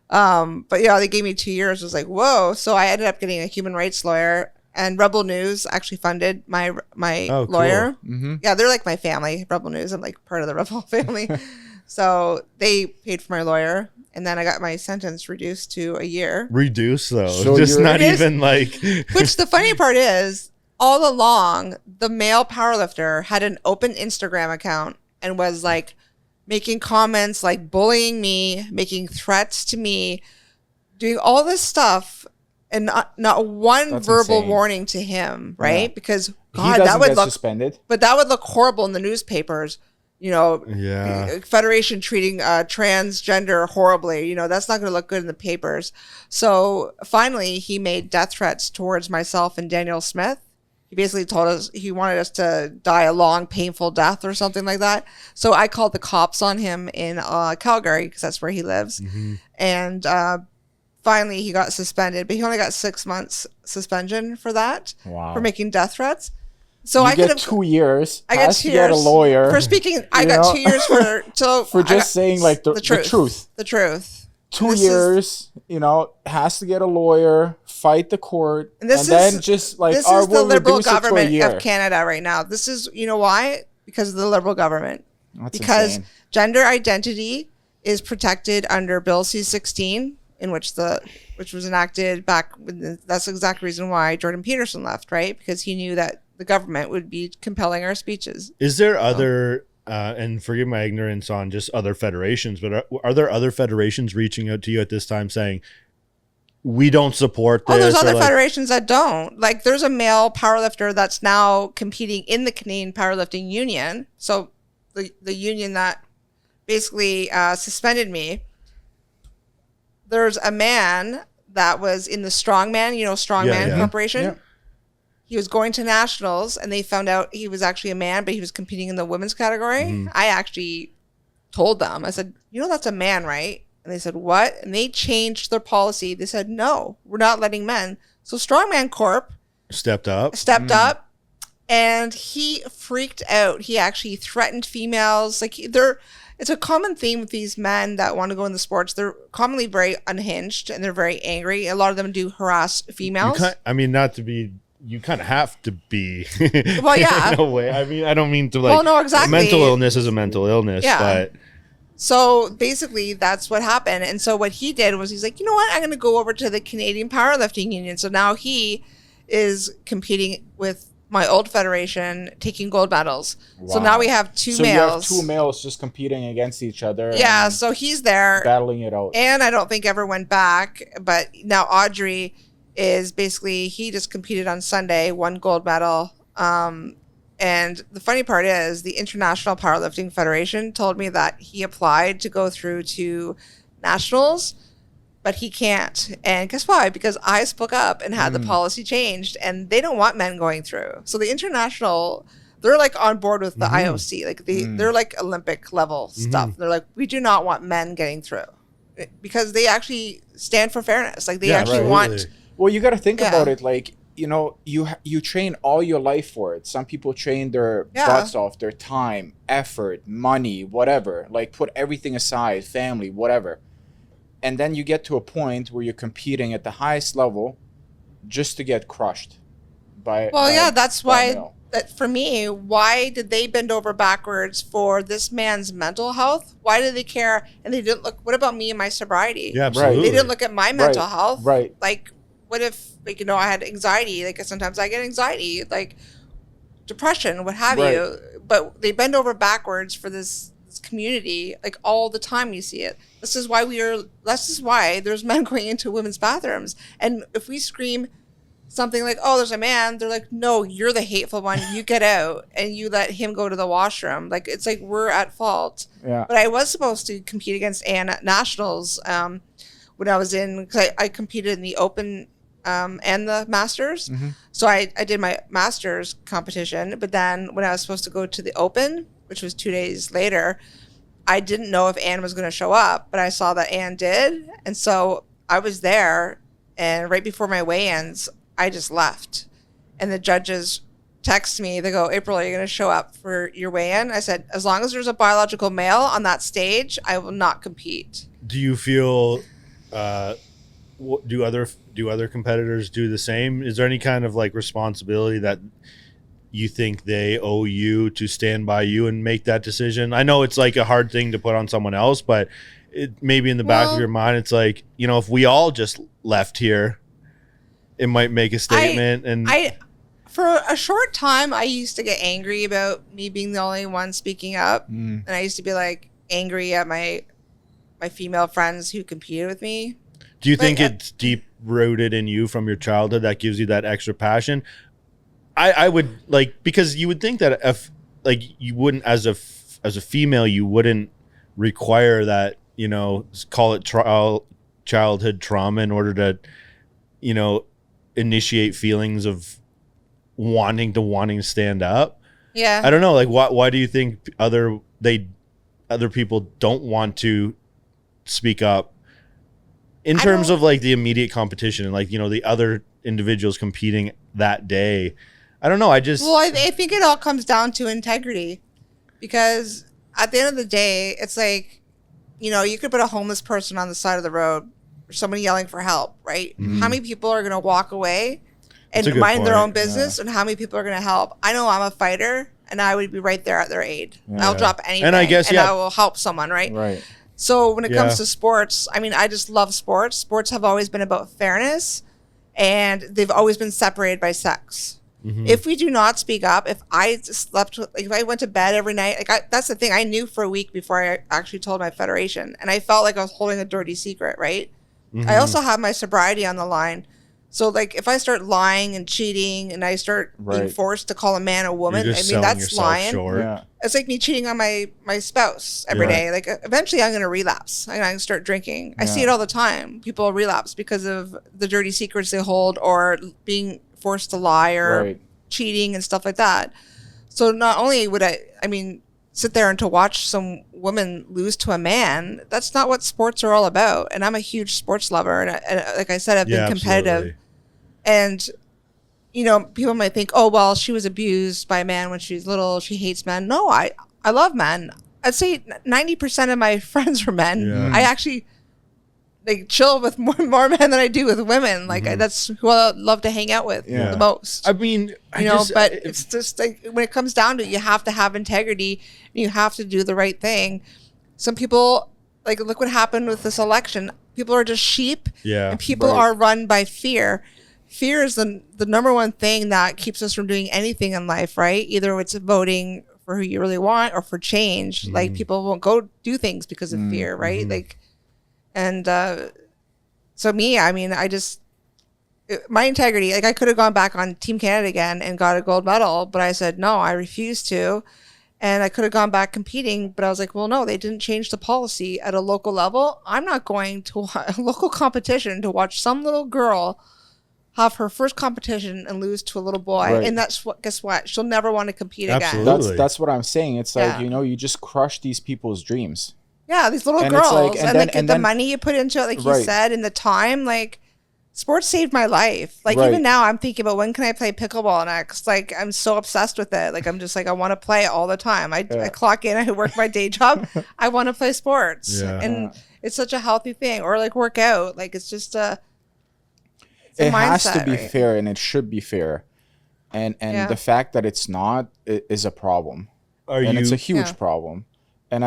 but yeah, they gave me 2 years. I was like, whoa. So I ended up getting a human rights lawyer, and Rebel News actually funded my lawyer. Cool. Yeah, they're like my family. Rebel News. I'm like part of the Rebel family. So they paid for my lawyer. And then I got my sentence reduced to a year. Reduced, though. So just not even like... Which the funny part is, all along, the male powerlifter had an open Instagram account and was like making comments, like bullying me, making threats to me, doing all this stuff, and not one verbal warning to him, right? Because, God, that would look... suspended. But that would look horrible in the newspapers. You know, Federation treating transgender horribly. You know, that's not going to look good in the papers. So finally, he made death threats towards myself and Daniel Smith. He basically told us he wanted us to die a long, painful death or something like that. So I called the cops on him in Calgary because that's where he lives. And finally, he got suspended, but he only got 6 months suspension for that, for making death threats. So I get 2 years. I get 2 years. Get a lawyer for speaking. I got 2 years for just saying like the truth. The truth. 2 years. Has to get a lawyer, fight the court, and then just like this is the Liberal government of Canada right now. This is why because of the Liberal government. That's because insane. Gender identity is protected under Bill C-16, which was enacted back. That's the exact reason why Jordan Peterson left, right? Because he knew that the government would be compelling our speeches. Is there other, and forgive my ignorance on just other federations, but are there other federations reaching out to you at this time saying, we don't support this? Oh, there's other federations that don't. Like, there's a male powerlifter that's now competing in the Canadian Powerlifting Union. So the union that basically suspended me. There's a man that was in the Strongman, Strongman Corporation. Yeah. He was going to nationals, and they found out he was actually a man, but he was competing in the women's category. Mm-hmm. I actually told them, I said, that's a man, right? And they said, what? And they changed their policy. They said, no, we're not letting men. So Strongman Corp stepped up, and he freaked out. He actually threatened females. Like, it's a common theme with these men that want to go in the sports. They're commonly very unhinged, and they're very angry. A lot of them do harass females. You kind of have to be. Well, yeah. In a way. I mean, I don't mean to Well, no, exactly. Mental illness is a mental illness, but. So basically, that's what happened. And so what he did was he's like, you know what? I'm going to go over to the Canadian Powerlifting Union. So now he is competing with my old federation, taking gold medals. Wow. So now we have two males. So you have two males just competing against each other. Yeah, so he's there. Battling it out. And I don't think ever went back. But now Audrey is basically, he just competed on Sunday, won gold medal. And the funny part is the International Powerlifting Federation told me that he applied to go through to nationals, but he can't. And guess why? Because I spoke up and had the policy changed, and they don't want men going through. So the international, they're like on board with the IOC. Like they're like Olympic level stuff. They're like, we do not want men getting through, because they actually stand for fairness. Like they actually want. Well, you got to think about it. Like, you train all your life for it. Some people train their butts off, their time, effort, money, whatever. Like, put everything aside, family, whatever. And then you get to a point where you're competing at the highest level just to get crushed by. Well, that's why. For me, why did they bend over backwards for this man's mental health? Why did they care? And they didn't look. What about me and my sobriety? Yeah, absolutely. They didn't look at my mental health. Right. Like, what if, I had anxiety? Like, sometimes I get anxiety, like depression, what have you. But they bend over backwards for this community, like all the time. You see it. This is why there's men going into women's bathrooms. And if we scream something like, oh, there's a man, they're like, no, you're the hateful one. You get out and you let him go to the washroom. Like, it's like we're at fault. Yeah. But I was supposed to compete against Anne at nationals when I was because I competed in the Open and the Masters. Mm-hmm. So I did my Masters competition. But then when I was supposed to go to the Open, which was 2 days later, I didn't know if Anne was going to show up. But I saw that Anne did. And so I was there. And right before my weigh-ins, I just left. And the judges text me. They go, April, are you going to show up for your weigh-in? I said, as long as there's a biological male on that stage, I will not compete. Do you feel... do other competitors do the same? Is there any kind of like responsibility that you think they owe you to stand by you and make that decision? I know it's like a hard thing to put on someone else, but it maybe in the back of your mind, it's like, if we all just left here, it might make a statement. For a short time, I used to get angry about me being the only one speaking up. And I used to be like angry at my female friends who competed with me. Do you think it's deep rooted in you from your childhood that gives you that extra passion? I would because you would think that if you wouldn't, as a female, you wouldn't require that, call it childhood trauma in order to, initiate feelings of wanting to stand up. Yeah. I don't know. Like, why do you think other people don't want to speak up in terms of like the immediate competition and like, the other individuals competing that day? I don't know. I think it all comes down to integrity, because at the end of the day, it's like, you could put a homeless person on the side of the road or somebody yelling for help, right? How many people are going to walk away and mind their own business, and how many people are going to help? I know I'm a fighter. and I would be right there at their aid. I'll drop anything, and I guess I will help someone, right? Right. So when it comes to sports, I mean, I just love sports. Sports have always been about fairness, and they've always been separated by sex. If we do not speak up, if I slept, like if I went to bed every night, that's the thing. I knew for a week before I actually told my federation, and I felt like I was holding a dirty secret, right? I also have my sobriety on the line. So like if I start lying and cheating and I start being forced to call a man a woman, I mean, that's lying. Yeah. It's like me cheating on my spouse every day. Like eventually I'm going to relapse. I'm going to start drinking. I see it all the time. People relapse because of the dirty secrets they hold or being forced to lie or cheating and stuff like that. So not only would I mean, sit there and to watch some woman lose to a man, that's not what sports are all about. And I'm a huge sports lover. And like I said, I've been competitive. Absolutely. And, you know, people might think, oh, well, she was abused by a man when she was little. She hates men. No, I love men. I'd say 90% of my friends are men. I actually like chill with more men than I do with women. Like that's who I love to hang out with the most. I mean, but it's just like when it comes down to it, you have to have integrity. You have to do the right thing. Some people, like, look what happened with this election. People are just sheep. And people are run by fear. Fear is the number one thing that keeps us from doing anything in life, right? Either it's voting for who you really want or for change. Like people won't go do things because of fear, right? Like, and so me, I mean, my integrity, like I could have gone back on Team Canada again and got a gold medal, but I said, no, I refuse to. And I could have gone back competing, but I was like, well, no, they didn't change the policy at a local level. I'm not going to a local competition to watch some little girl have her first competition and lose to a little boy. And that's what, guess what? She'll never want to compete again. That's what I'm saying. It's like, you know, you just crush these people's dreams. Yeah, these little girls. Like, and the money you put into it, like you said, and the time, like sports saved my life. Like even now I'm thinking about when can I play pickleball next? Like I'm so obsessed with it. Like I'm just like, I want to play all the time. I clock in, I work my day job. I want to play sports. And it's such a healthy thing. Or like work out. Like it's just it has to be fair, and it should be fair. And the fact that it's not is a problem. It's a huge problem. And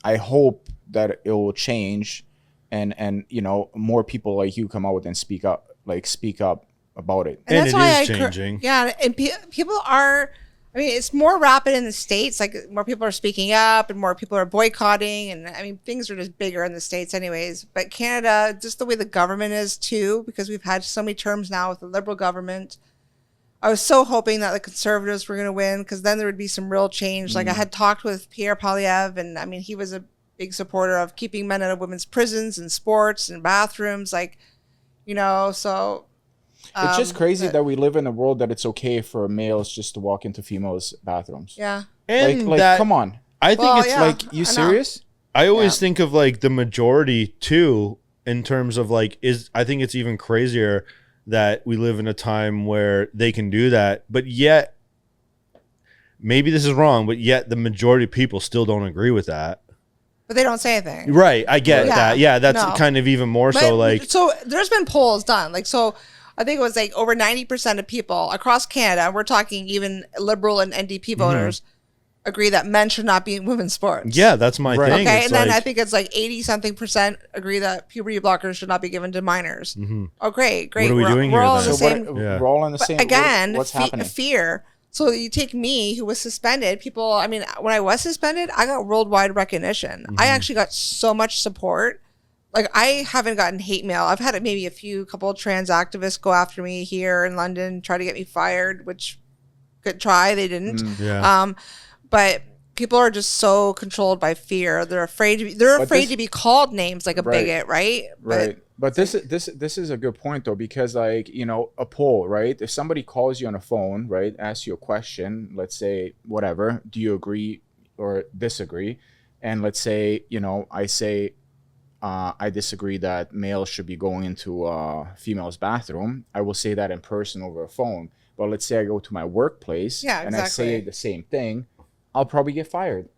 I hope that it will change, and you know, more people like you come out and speak up about it. And that's why changing. And people are. I mean, it's more rapid in the States. Like more people are speaking up, and more people are boycotting, and I mean, things are just bigger in the States, anyways. But Canada, just the way the government is too, because we've had so many terms now with the Liberal government. I was so hoping that the Conservatives were going to win, because then there would be some real change. Like I had talked with Pierre Poilievre, and I mean, he was a big supporter of keeping men out of women's prisons and sports and bathrooms. Like, you know, so it's just crazy that we live in a world that it's okay for males just to walk into females' bathrooms. Yeah. And like come on. I think it's like, you serious? I always think of like the majority too, in terms of like, I think it's even crazier that we live in a time where they can do that, but yet maybe this is wrong, but yet the majority of people still don't agree with that. But they don't say anything. Right. I get that. Yeah. That's kind of even more so like. So there's been polls done. Like, so I think it was like over 90% of people across Canada, we're talking even Liberal and NDP voters, agree that men should not be in women's sports. Yeah, that's my thing. Okay, and then I think it's like 80-something% agree that puberty blockers should not be given to minors. Oh, great. What are we doing here? We're all in the same. We're all in the same. Again, what's happening? Fear. So you take me, who was suspended. People, I mean, when I was suspended, I got worldwide recognition. I actually got so much support. Like, I haven't gotten hate mail. I've had maybe a couple of trans activists go after me here in London, try to get me fired, which good try. They didn't. But people are just so controlled by fear. They're afraid to be called names like a bigot, right? Right. But this is a good point though, because like, you know, a poll, right? If somebody calls you on a phone, right, asks you a question, let's say whatever, do you agree or disagree? And let's say, you know, I say I disagree that males should be going into a female's bathroom. I will say that in person over a phone. But let's say I go to my workplace and I say the same thing, I'll probably get fired.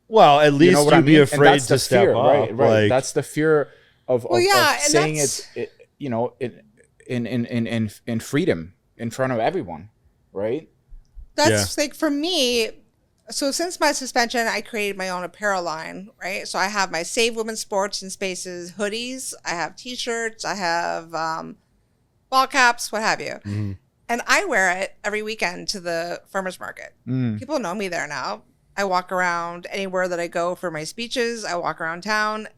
Well, at least you'd be afraid to step up. Right. Like, that's the fear of saying it, you know, in freedom in front of everyone, right? That's like, for me, So since my suspension, I created my own apparel line, right? So I have my Save Women's Sports and Spaces hoodies. I have T-shirts. I have ball caps, what have you. Mm-hmm. And I wear it every weekend to the farmer's market. People know me there now. I walk around anywhere that I go for my speeches. I walk around town.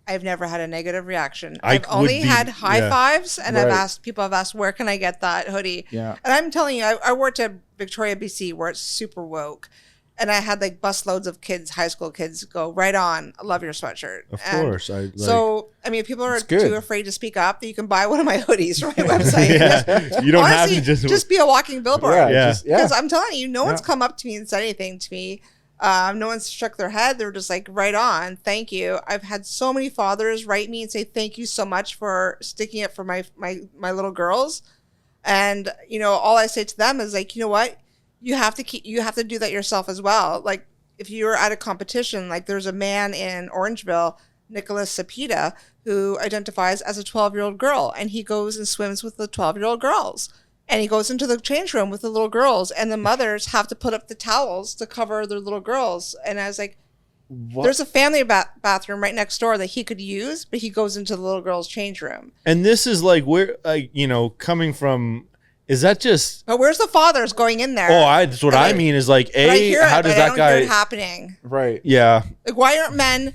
I've never had a negative reaction. I've only had high fives, and people have asked, where can I get that hoodie? Yeah. And I'm telling you, I worked at Victoria, BC, where it's super woke. And I had like busloads of kids, high school kids, go, right on, I love your sweatshirt. Of course. So, I mean, if people are too afraid to speak up, you can buy one of my hoodies from my website. You don't honestly, have to just be a walking billboard. Because I'm telling you, no one's come up to me and said anything to me. No one's shook their head. They're just like, right on, thank you. I've had so many fathers write me and say, thank you so much for sticking up for my little girls. And, you know, all I say to them is like, you know what? You have to do that yourself as well. Like if you're at a competition, like there's a man in Orangeville, Nicholas Sapita, who identifies as a 12-year-old girl, and he goes and swims with the 12-year-old girls. And he goes into the change room with the little girls, and the mothers have to put up the towels to cover their little girls. And I was like, there's a family bathroom right next door that he could use, but he goes into the little girls' change room. And this is like, where, you know, coming from, is that just? But where's the fathers going in there? That's what I mean is like, how does that guy? It happening? Right. Yeah. Like, why aren't men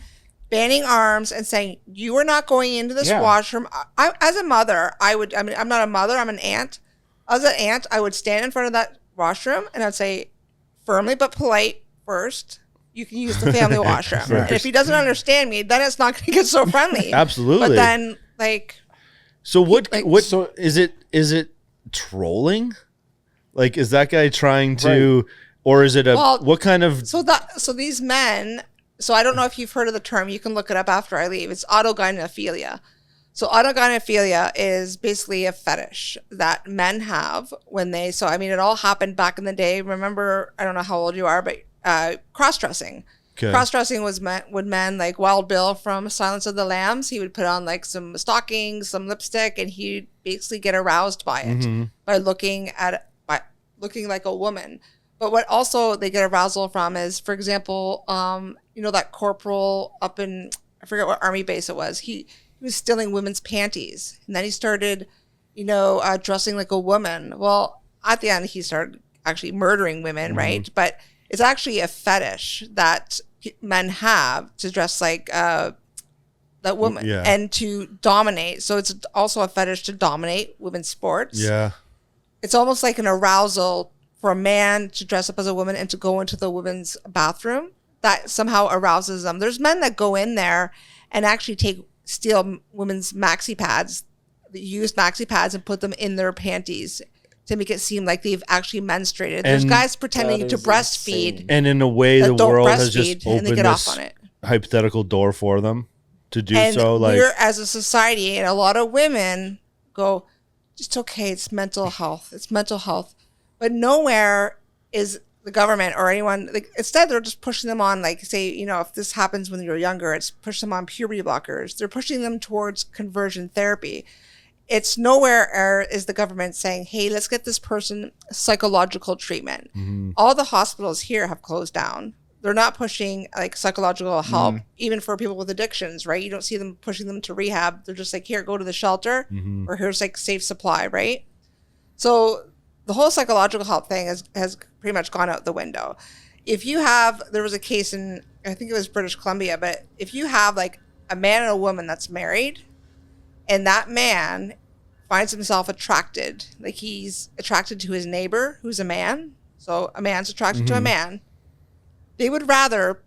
banning arms and saying, you are not going into this washroom? As a mother, I'm not a mother, I'm an aunt. As an aunt, I would stand in front of that washroom and I'd say, firmly but polite, first, you can use the family washroom. And if he doesn't understand me, then it's not going to get so friendly. Absolutely. But then, like, so so is it trolling? Like, is that guy trying to, or is it what kind of? So these men. So I don't know if you've heard of the term. You can look it up after I leave. It's autogynephilia. So autogynephilia is basically a fetish that men have when they. So I mean, it all happened back in the day. Remember, I don't know how old you are, but cross-dressing. Okay. Cross-dressing was when men like Wild Bill from Silence of the Lambs, he would put on like some stockings, some lipstick, and he'd basically get aroused by it by looking like a woman. But what also they get arousal from is, for example, you know, that corporal up in, I forget what army base it was. He was stealing women's panties, and then he started, you know, dressing like a woman. Well, at the end, he started actually murdering women, right? But it's actually a fetish that men have to dress like that woman and to dominate. So it's also a fetish to dominate women's sports. Yeah. It's almost like an arousal for a man to dress up as a woman and to go into the women's bathroom. That somehow arouses them. There's men that go in there and actually steal women's maxi pads, used maxi pads, and put them in their panties to make it seem like they've actually menstruated. There's guys pretending to breastfeed. Insane. And in a way, the world has just opened this hypothetical door for them to do so. Like, we're, as a society, and a lot of women go, it's okay, it's mental health. It's mental health. But nowhere is the government or anyone, like, instead they're just pushing them on, like, say, you know, if this happens when you're younger, it's push them on puberty blockers. They're pushing them towards conversion therapy. It's nowhere is the government saying, hey, let's get this person psychological treatment. All the hospitals here have closed down. They're not pushing like psychological help, even for people with addictions, right? You don't see them pushing them to rehab. They're just like, here, go to the shelter, or here's like safe supply, right? So the whole psychological help thing has pretty much gone out the window. If you have, there was a case in, I think it was British Columbia, but if you have like a man and a woman that's married, and that man finds himself attracted, like he's attracted to his neighbor, who's a man. So a man's attracted to a man. They would rather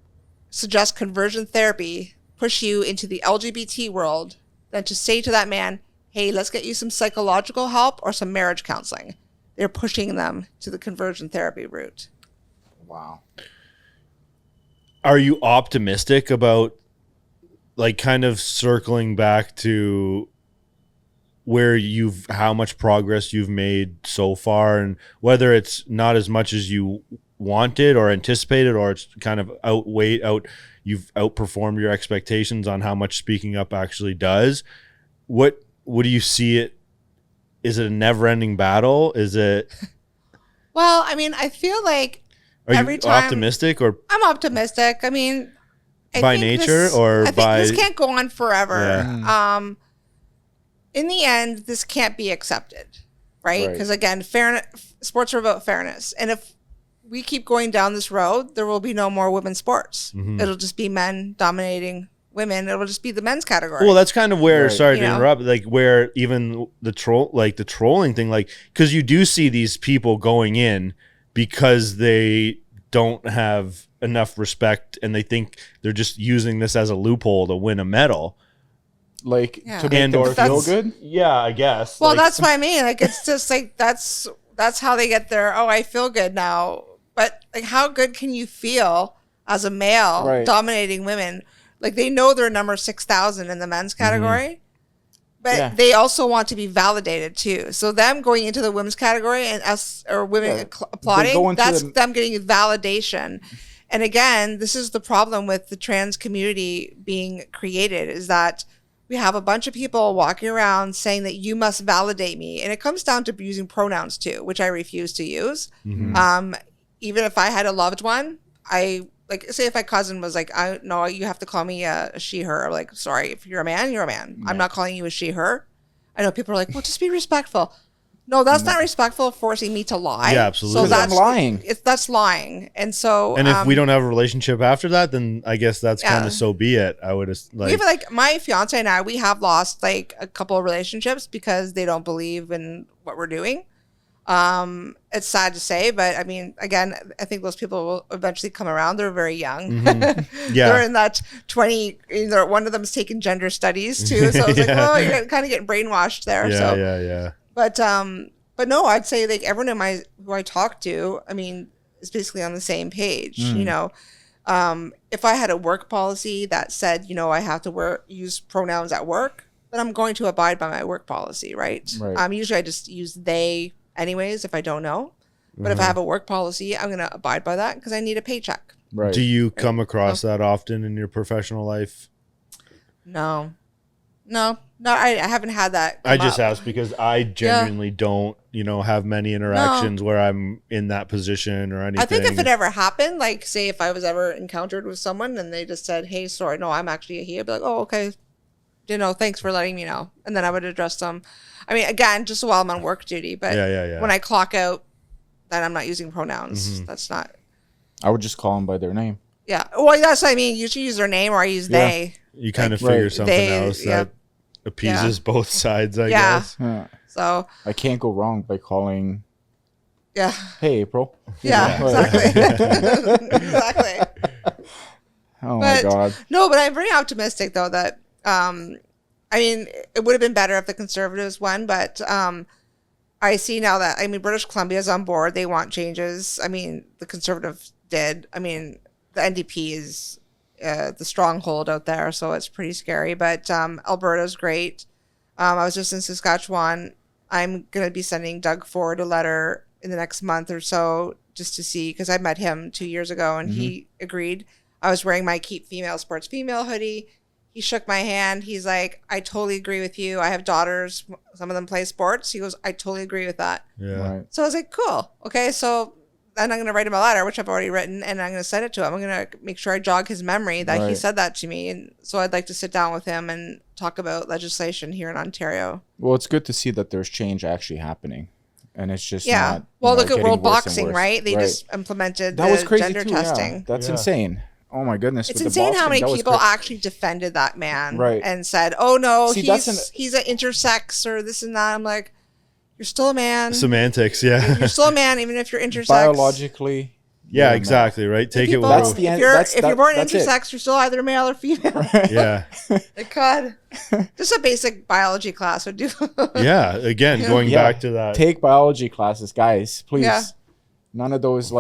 suggest conversion therapy, push you into the LGBT world, than to say to that man, hey, let's get you some psychological help or some marriage counseling. They're pushing them to the conversion therapy route. Wow. Are you optimistic about, like, kind of circling back to where how much progress you've made so far, and whether it's not as much as you wanted or anticipated, or it's kind of you've outperformed your expectations on how much speaking up actually does? What do you see it? Is it a never-ending battle? Is it? Well, I mean, I feel like Are you optimistic or? I'm optimistic. I mean, by nature or by this can't go on forever. Yeah. In the end, this can't be accepted, right? Because again, sports are about fairness, and if we keep going down this road, there will be no more women's sports. It'll just be men dominating women. It'll just be the men's category. Well, that's kind of where, sorry to interrupt, like where even the trolling thing, like, because you do see these people going in because they don't have enough respect and they think they're just using this as a loophole to win a medal. Like to make them feel good? Yeah, I guess. Well, that's what I mean. Like, it's just like, that's how they get their, oh, I feel good now. But like, how good can you feel as a male dominating women? Like, they know they're number 6,000 in the men's category, but they also want to be validated too. So them going into the women's category and us or women applauding, that's them getting validation. And again, this is the problem with the trans community being created, is that we have a bunch of people walking around saying that you must validate me. And it comes down to using pronouns too, which I refuse to use. Even if I had a loved one, like, say if my cousin was like, no, you have to call me a she, her. I'm like, sorry, if you're a man, you're a man. Yeah. I'm not calling you a she, her. I know people are like, well, just be respectful. No, that's not respectful, forcing me to lie. Yeah, absolutely. So that's lying. That's lying. And so, and if we don't have a relationship after that, then I guess that's kind of so be it. I would like, we have, like, my fiance and I, we have lost like a couple of relationships because they don't believe in what we're doing. It's sad to say, but I mean, again, I think those people will eventually come around. They're very young. They're in that 20, one of them's taking gender studies too. So I was like, oh, you're kind of getting brainwashed there. Yeah. But no, I'd say like everyone who I talk to, I mean, is basically on the same page. You know, if I had a work policy that said, you know, I have to use pronouns at work, then I'm going to abide by my work policy, right? Usually I just use they anyways if I don't know. But if I have a work policy, I'm going to abide by that because I need a paycheck. Do you come across that often in your professional life? No, I haven't had that. I just asked because I genuinely don't, have many interactions where I'm in that position or anything. I think if it ever happened, like say if I was ever encountered with someone and they just said, hey, sorry, no, I'm actually a he, I'd be like, oh, okay. Thanks for letting me know. And then I would address them. I mean, again, just while I'm on work duty, but when I clock out, then I'm not using pronouns. That's not. I would just call them by their name. Yeah. Well, that's what I mean. You should use their name or I use they. You kind of figure something else that appeases both sides, I guess. Yeah. So I can't go wrong by calling. Yeah. Hey, April. Yeah, exactly. Exactly. Oh my God. No, but I'm very optimistic though that I mean, it would have been better if the Conservatives won, but I see now that, I mean, British Columbia's on board. They want changes. I mean, the Conservatives did. I mean, the NDP is the stronghold out there, so it's pretty scary. But Alberta's great. I was just in Saskatchewan. I'm going to be sending Doug Ford a letter in the next month or so just to see, because I met him 2 years ago and he agreed. I was wearing my Keep Female Sports Female hoodie. He shook my hand. He's like, I totally agree with you. I have daughters. Some of them play sports. He goes, I totally agree with that. Yeah. Right. So I was like, cool. Okay. So then I'm going to write him a letter, which I've already written, and I'm going to send it to him. I'm going to make sure I jog his memory that he said that to me. And so I'd like to sit down with him and talk about legislation here in Ontario. Well, it's good to see that there's change actually happening. And it's just not, well, look at World Boxing, right? They just implemented the gender testing. Yeah. That's insane. Oh my goodness! It's insane how many people actually defended that man, and said, "Oh no, he's an intersex or this and that." I'm like, "You're still a man." Semantics, yeah. You're still a man, even if you're intersex. Biologically. Yeah, exactly. Right. Take it. That's the end. If you're born intersex, you're still either male or female. Yeah. God, just a basic biology class would do. Yeah. Again, going back to that. Take biology classes, guys, please. Yeah. None of those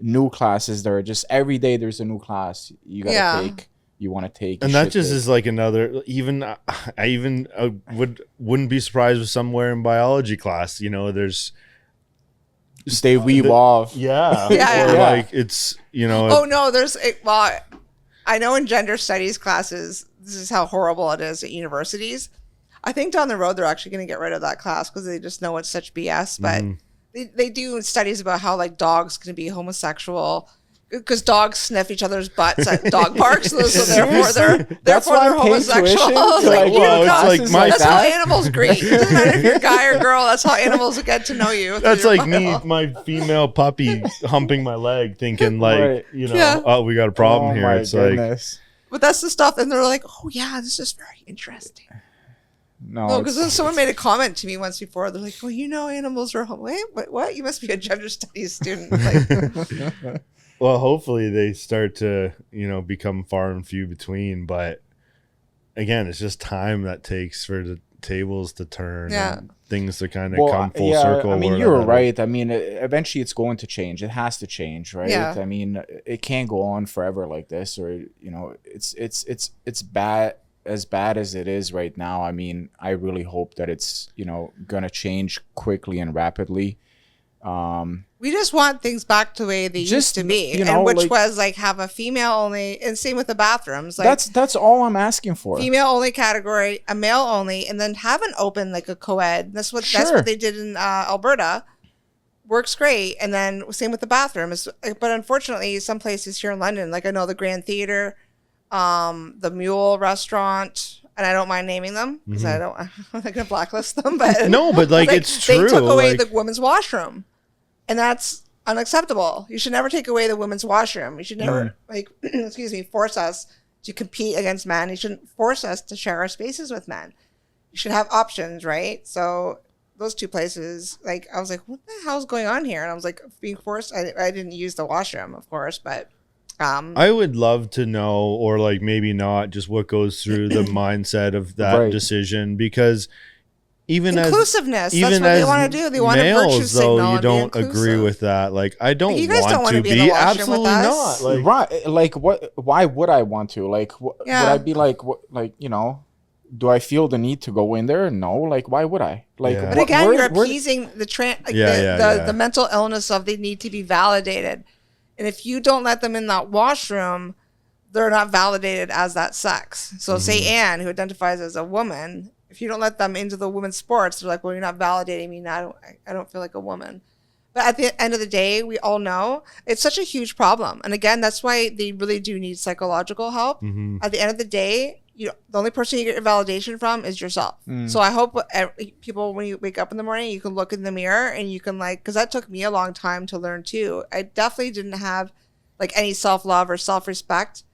new classes that are just every day there's a new class you gotta take, you want to take, and that just is like another. Even I wouldn't be surprised if somewhere in biology class, there's they weave off, like it's Oh no, there's I know in gender studies classes this is how horrible it is at universities. I think down the road they're actually going to get rid of that class because they just know it's such BS, but. they do studies about how like dogs can be homosexual because dogs sniff each other's butts at dog parks, so therefore they're homosexual. That's how animals greet. It doesn't matter if you're a guy or girl. That's how animals will get to know you. That's like me, my female puppy humping my leg, thinking like, oh, we got a problem here. It's goodness. But that's the stuff, and they're like, oh yeah, this is very interesting. No, because someone made a comment to me once before. They're like, well, animals are wait, what? You must be a gender studies student. Like, well, hopefully they start to, become far and few between. But again, it's just time that takes for the tables to turn and things to kind of come full circle. I mean, you're right. I mean, eventually it's going to change. It has to change, right? Yeah. I mean, it can't go on forever like this, or it's bad. As bad as it is right now, I mean, I really hope that it's gonna change quickly and rapidly. We just want things back to the way they used to be, and which was like have a female only, and same with the bathrooms. Like that's all I'm asking for. Female only category, a male only, and then have an open like a co-ed. That's what they did in Alberta. Works great, and then same with the bathrooms. But unfortunately, some places here in London, like I know the Grand Theatre, the Mule restaurant, and I don't mind naming them because I'm not gonna blacklist them, but no, but like it's true. They took away the women's washroom, and that's unacceptable. You should never take away the women's washroom. You should never force us to compete against men. You shouldn't force us to share our spaces with men. You should have options, right? So those two places, like I was like, what the hell is going on here? And I was like, being forced. I didn't use the washroom, of course, but. I would love to know, or like maybe not, just what goes through the mindset of that decision, because even inclusiveness, that's what they want to do. They want males, a virtue signal. Though you don't agree with that. Like I don't want to be. Absolutely not. Like, right? Like what? Why would I want to? Like would I be like what? Like do I feel the need to go in there? No. Like why would I? Like, but again, you're appeasing the mental illness of they need to be validated. And if you don't let them in that washroom, they're not validated as that sex. So say Anne, who identifies as a woman, if you don't let them into the women's sports, they're like, well, you're not validating me now. I don't feel like a woman. But at the end of the day, we all know it's such a huge problem. And again, that's why they really do need psychological help. At the end of the day, the only person you get your validation from is yourself. So I hope people, when you wake up in the morning, you can look in the mirror and you can because that took me a long time to learn too. I definitely didn't have like any self-love or self-respect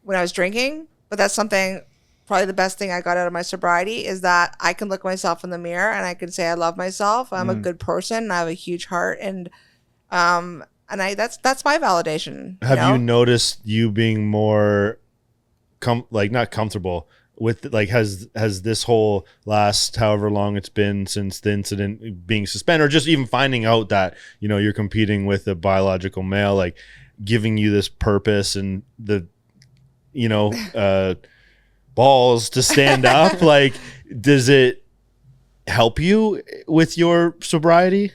when I was drinking, but that's something, probably the best thing I got out of my sobriety is that I can look myself in the mirror and I can say I love myself. I'm a good person. I have a huge heart, and that's my validation. Have you noticed you being more not comfortable with has this whole last however long it's been since the incident being suspended, or just even finding out that you're competing with a biological male, like giving you this purpose and the balls to stand up? Like, does it help you with your sobriety?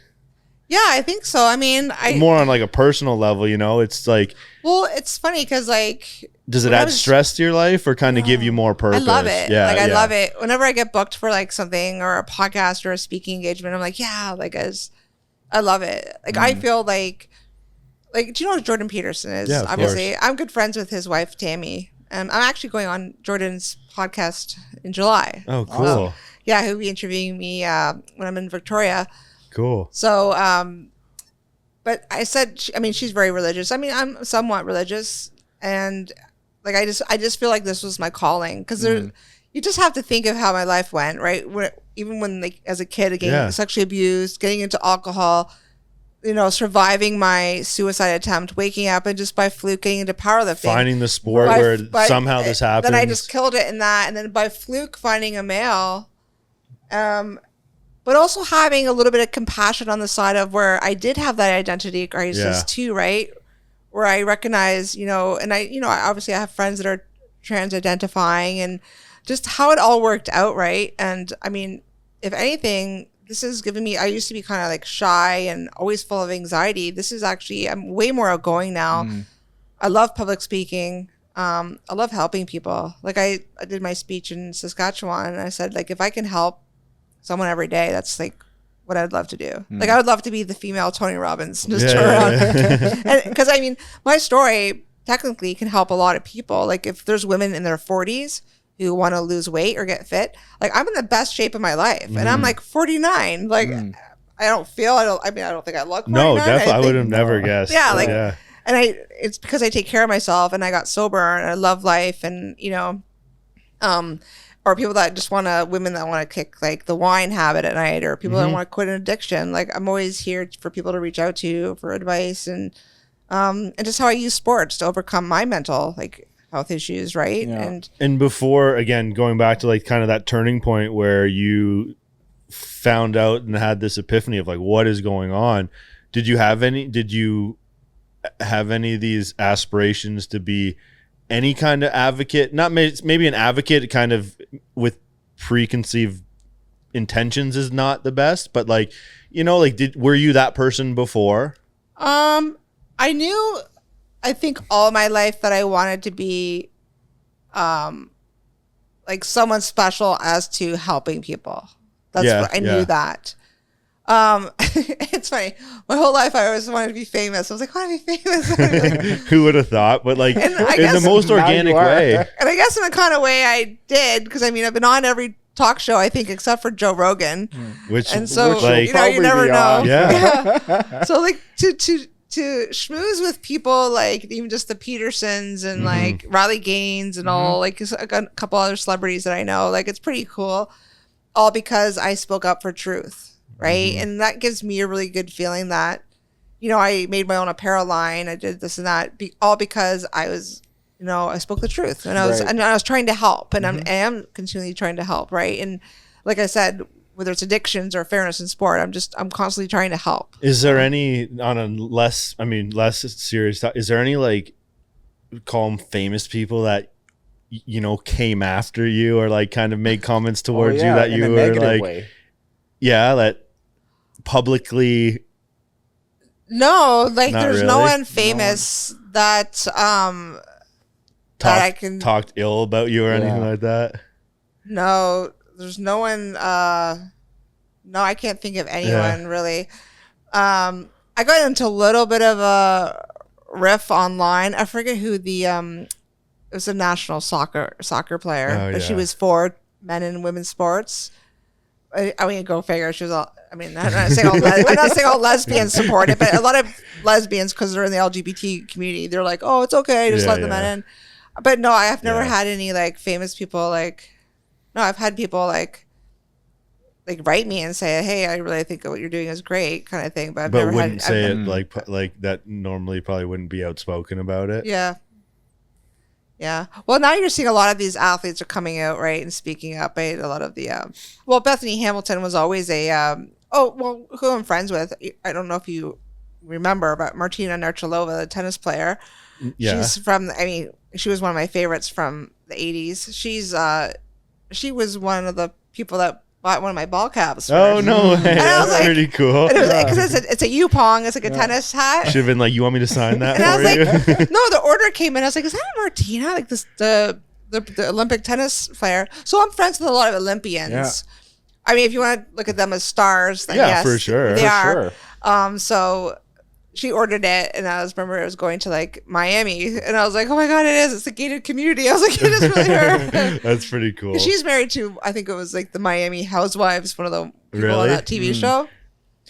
Yeah, I think so. I mean, more on like a personal level, it's like, well, it's funny because like, does it add stress to your life or kind of give you more purpose? I love it. Yeah, I love it. Whenever I get booked for like something or a podcast or a speaking engagement, I'm like, I love it. Like, I feel like, do you know who Jordan Peterson is? Yeah, obviously, I'm good friends with his wife, Tammy. I'm actually going on Jordan's podcast in July. Oh, cool. He'll be interviewing me when I'm in Victoria. Cool. So, but I said, she's very religious. I mean, I'm somewhat religious, and like, I just feel like this was my calling, because you just have to think of how my life went, right? Even when like, as a kid, getting sexually abused, getting into alcohol, surviving my suicide attempt, waking up and just by fluke getting into powerlifting. Finding the sport where somehow this happens. Then I just killed it in that. And then by fluke finding a male, but also having a little bit of compassion on the side of where I did have that identity crisis too, right? Where I recognize, and I obviously I have friends that are trans identifying, and just how it all worked out, right? And I mean, if anything, this has given me, I used to be kind of like shy and always full of anxiety. This is actually, I'm way more outgoing now. I love public speaking. I love helping people. Like I did my speech in Saskatchewan, and I said, like, if I can help someone every day, that's like what I'd love to do. Like I would love to be the female Tony Robbins, and just turn around. Because I mean, my story technically can help a lot of people. Like if there's women in their 40s who want to lose weight or get fit, like I'm in the best shape of my life, and I'm like 49. Like I don't think I look 49. No, definitely. I would have never guessed. Yeah, like, and it's because I take care of myself, and I got sober, and I love life, and or people that just women that want to kick like the wine habit at night, or people that want to quit an addiction. Like I'm always here for people to reach out to for advice, and just how I use sports to overcome my mental like health issues, right? Yeah. And before, again, going back to like kind of that turning point where you found out and had this epiphany of like what is going on, did you have any of these aspirations to be any kind of advocate? Not maybe an advocate kind of with preconceived intentions is not the best, but like, were you that person before? I knew, I think all my life that I wanted to be like someone special as to helping people. That's what I knew that. It's funny. My whole life I always wanted to be famous. I was like, I want to be famous. Who would have thought? But like in the most organic way. And I guess in a kind of way I did, because I mean I've been on every talk show I think except for Joe Rogan. Which like, you never know. Yeah. So like to schmooze with people like even just the Petersons and like Riley Gaines and all, like a couple other celebrities that I know, like it's pretty cool, all because I spoke up for truth. Right. And that gives me a really good feeling that, I made my own apparel line. I did this and that all because I was, I spoke the truth, and I was trying to help, and I am continually trying to help. Right. And like I said, whether it's addictions or fairness in sport, I'm constantly trying to help. Is there any, on a less serious, is there any like, call them famous people that, came after you or like kind of made comments towards you that you were like, way. That publicly? No, like there's really? No one famous that that I can talked ill about you or anything like that. No, there's no one. No, I can't think of anyone really. I got into a little bit of a riff online. I forget who the it was a national soccer player, but she was for men and women's sports. I mean, go figure. She was all. I mean, I'm not saying all lesbians support it, but a lot of lesbians, because they're in the LGBT community, they're like, "Oh, it's okay, just let the men in." But no, I have never had any like famous people like. No, I've had people like write me and say, "Hey, I really think what you're doing is great," kind of thing. But I've never wouldn't say it like that. Normally, probably wouldn't be outspoken about it. Yeah. Yeah. Well, now you're seeing a lot of these athletes are coming out, right, and speaking up. Right? A lot of the Bethany Hamilton was always a who I'm friends with. I don't know if you remember, but Martina Navratilova, the tennis player. Yeah. She's from. I mean, she was one of my favorites from the '80s. She was one of the people that bought one of my ball caps. Oh no! Hey, that's like, pretty cool. Because it's a Yupong. It's like a tennis hat. Should have been like, you want me to sign that? And I was like, no. The order came in. I was like, is that Martina? Like this the Olympic tennis player. So I'm friends with a lot of Olympians. Yeah. I mean, if you want to look at them as stars, then yes, for sure, they are. Sure. So she ordered it, and I remember it was going to like Miami, and I was like, oh my god, it is! It's a gated community. I was like, it is really her. That's pretty cool. She's married to, I think it was like the Miami Housewives, one of the people on that TV show.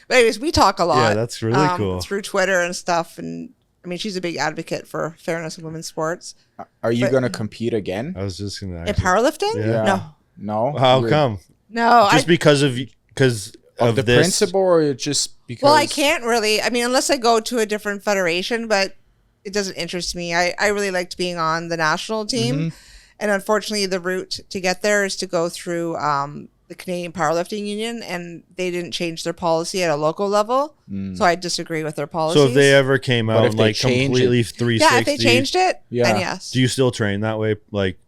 But anyways, we talk a lot. Yeah, that's really cool. Through Twitter and stuff, and I mean, she's a big advocate for fairness in women's sports. Are you going to compete again? I was just going to in powerlifting? Yeah. No. How come? No, just because of the this principle, or just because? Well, I can't really. I mean, unless I go to a different federation, but it doesn't interest me. I really liked being on the national team, and unfortunately, the route to get there is to go through the Canadian Powerlifting Union, and they didn't change their policy at a local level, so I disagree with their policies. So if they ever came out like completely 360, yeah, if they changed it, then yes. Do you still train that way, like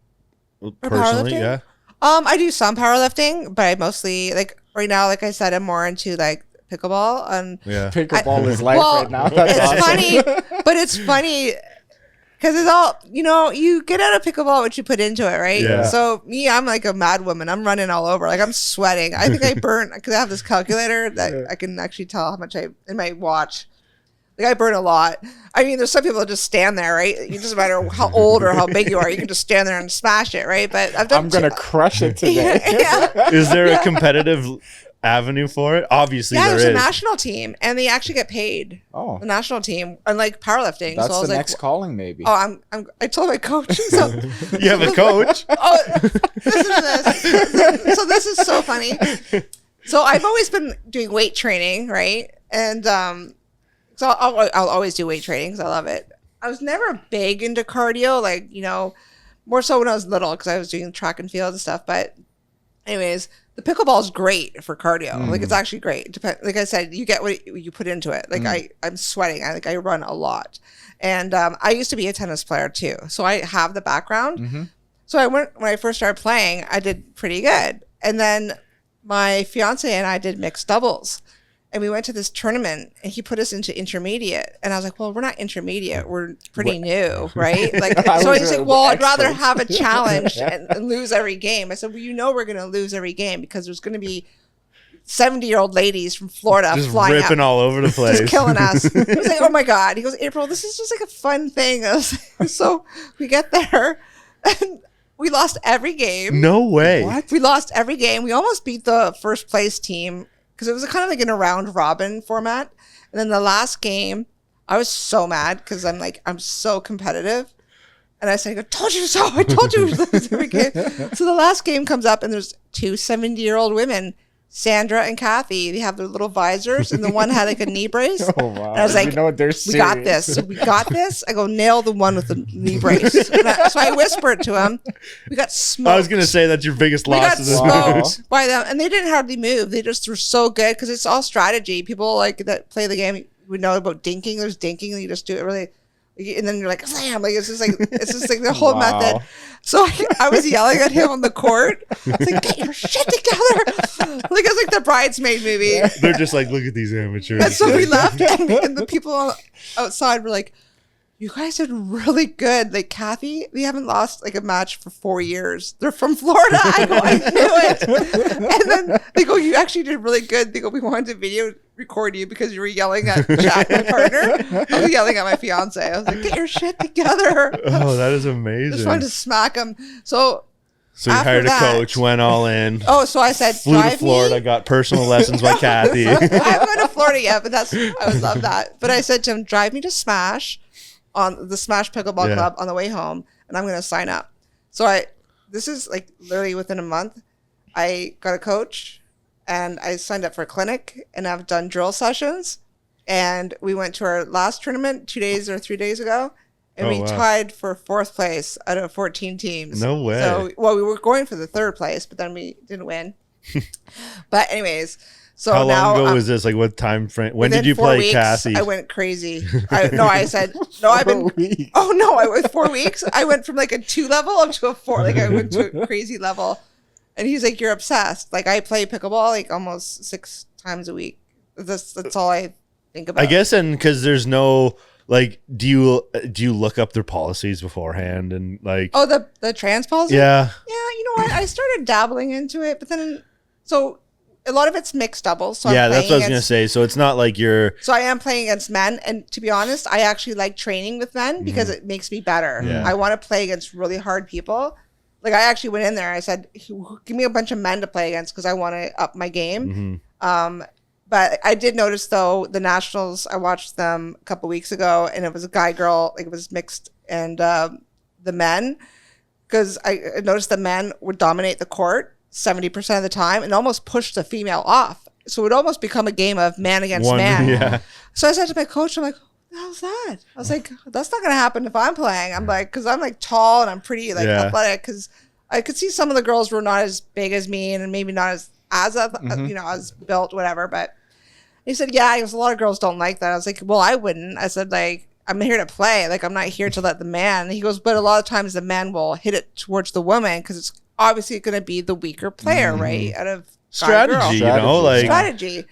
personally? Yeah. I do some powerlifting, but I mostly right now, like I said, I'm more into like pickleball. Pickleball is life right now. That's funny, but it's funny Because it's all, you get out of pickleball what you put into it, right? Yeah. So me, I'm like a mad woman. I'm running all over. Like I'm sweating. I think I burnt, because I have this calculator that I can actually tell how much in my watch. Like I burn a lot. I mean, there's some people that just stand there, right? It doesn't matter how old or how big you are. You can just stand there and smash it, right? But I'm going to crush it today. Yeah. Is there a competitive avenue for it? Obviously, there's a national team, and they actually get paid. Oh, the national team, unlike powerlifting. That's so I was the next calling, maybe. Oh, I told my coach. So you have a coach. Listen to this. So this is so funny. So I've always been doing weight training, right? And so I'll always do weight training because I love it. I was never big into cardio, like more so when I was little because I was doing track and field and stuff. But anyways, the pickleball is great for cardio. Like it's actually great. Like I said, you get what you put into it. Like I'm sweating. I run a lot, and I used to be a tennis player too, so I have the background. So when I first started playing, I did pretty good, and then my fiance and I did mixed doubles. And we went to this tournament, and he put us into intermediate. And I was like, well, we're not intermediate. We're pretty new, right? Like, so he's like, well, I'd rather have a challenge and lose every game. I said, well, we're going to lose every game because there's going to be 70-year-old ladies from Florida just flying ripping all over the place. Just killing us. He was like, oh, my God. He goes, April, this is just like a fun thing. I was like, so we get there, and we lost every game. No way. What? We lost every game. We almost beat the first place team. Because it was kind of like in a round robin format. And then the last game, I was so mad because I'm so competitive. And I said, I told you so. I told you. So the last game comes up and there's two 70-year-old women, Sandra and Kathy. They have their little visors and the one had like a knee brace. Oh, wow. And I was like, we got this. We got this. I go, nail the one with the knee brace. So I whispered to him. We got smoked. I was going to say that's your biggest loss. We got smoked by them. And they didn't hardly move. They just were so good because it's all strategy. People like that play the game would know about dinking. There's dinking and you just do it really. And then you're like, slam. Like it's just like the whole method. So I was yelling at him on the court. I was like, get your shit together. Like it's like the Bridesmaid movie. They're just like, look at these amateurs. And so we left, and the people outside were like, you guys did really good. Like Kathy, they haven't lost like a match for 4 years. They're from Florida. I go, I knew it. And then they go, you actually did really good. They go, we wanted to video record you because you were yelling at Jack, my partner. I was yelling at my fiance. I was like, get your shit together. Oh, that is amazing. Just wanted to smack him. So you hired a coach, went all in. Oh, so I said, flew to Florida, got personal lessons by Kathy. I haven't been to Florida yet, but I would love that. But I said to him, drive me to Smash on the Smash Pickleball Club on the way home, and I'm going to sign up. So this is like literally within a month, I got a coach, and I signed up for a clinic, and I've done drill sessions, and we went to our last tournament 2 days or 3 days ago, and we tied for 4th place out of 14 teams. No way. So, we were going for the 3rd place, but then we didn't win. But anyways, so how now, long ago was this? Like what time frame? When did you play Kathy? I went crazy. I said, no, I've been, oh no, I was 4 weeks. I went from like a 2 level up to a 4. Like I went to a crazy level. And he's like, you're obsessed. Like I play pickleball like almost 6 times a week. That's all I think about. I guess, and because there's no, like, do you look up their policies beforehand and like? Oh, the trans policy? Yeah. Yeah, you know what? I started dabbling into it, but then so a lot of it's mixed doubles. So yeah, that's what I was gonna say. So it's not like you're. So I am playing against men, and to be honest, I actually like training with men because it makes me better. Yeah. I want to play against really hard people. Like I actually went in there. I said, "Give me a bunch of men to play against because I want to up my game." But I did notice though the nationals. I watched them a couple weeks ago, and it was a guy girl. Like it was mixed, and the men, because I noticed the men would dominate the court 70% of the time and almost push the female off. So it would almost become a game of man against man. Yeah. So I said to my coach, I'm like, what the hell's that? I was like, that's not going to happen if I'm playing. I'm like, because I'm like tall and I'm pretty like athletic. Because I could see some of the girls were not as big as me and maybe not as you know, as built, whatever. But he said, yeah, he goes, a lot of girls don't like that. I was like, well, I wouldn't. I said, like, I'm here to play. Like, I'm not here to let the man. And he goes, but a lot of times the man will hit it towards the woman because it's obviously going to be the weaker player, right? Out of strategy, you know, like strategy.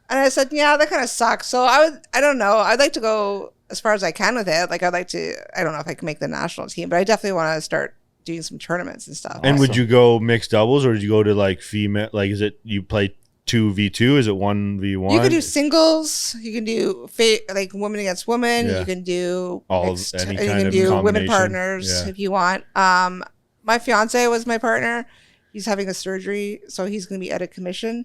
And I said, yeah, that kind of sucks. So I don't know. I'd like to go as far as I can with it. Like I'd like to, I don't know if I can make the national team, but I definitely want to start doing some tournaments and stuff. And would you go mixed doubles or did you go to like female? Like, is it you play 2v2? Is it 1v1? You can do singles. You can do like woman against woman. Yeah. You can do all mixed, any you kind can of do women combination. partners if you want. My fiance was my partner. He's having a surgery, so he's going to be out of commission.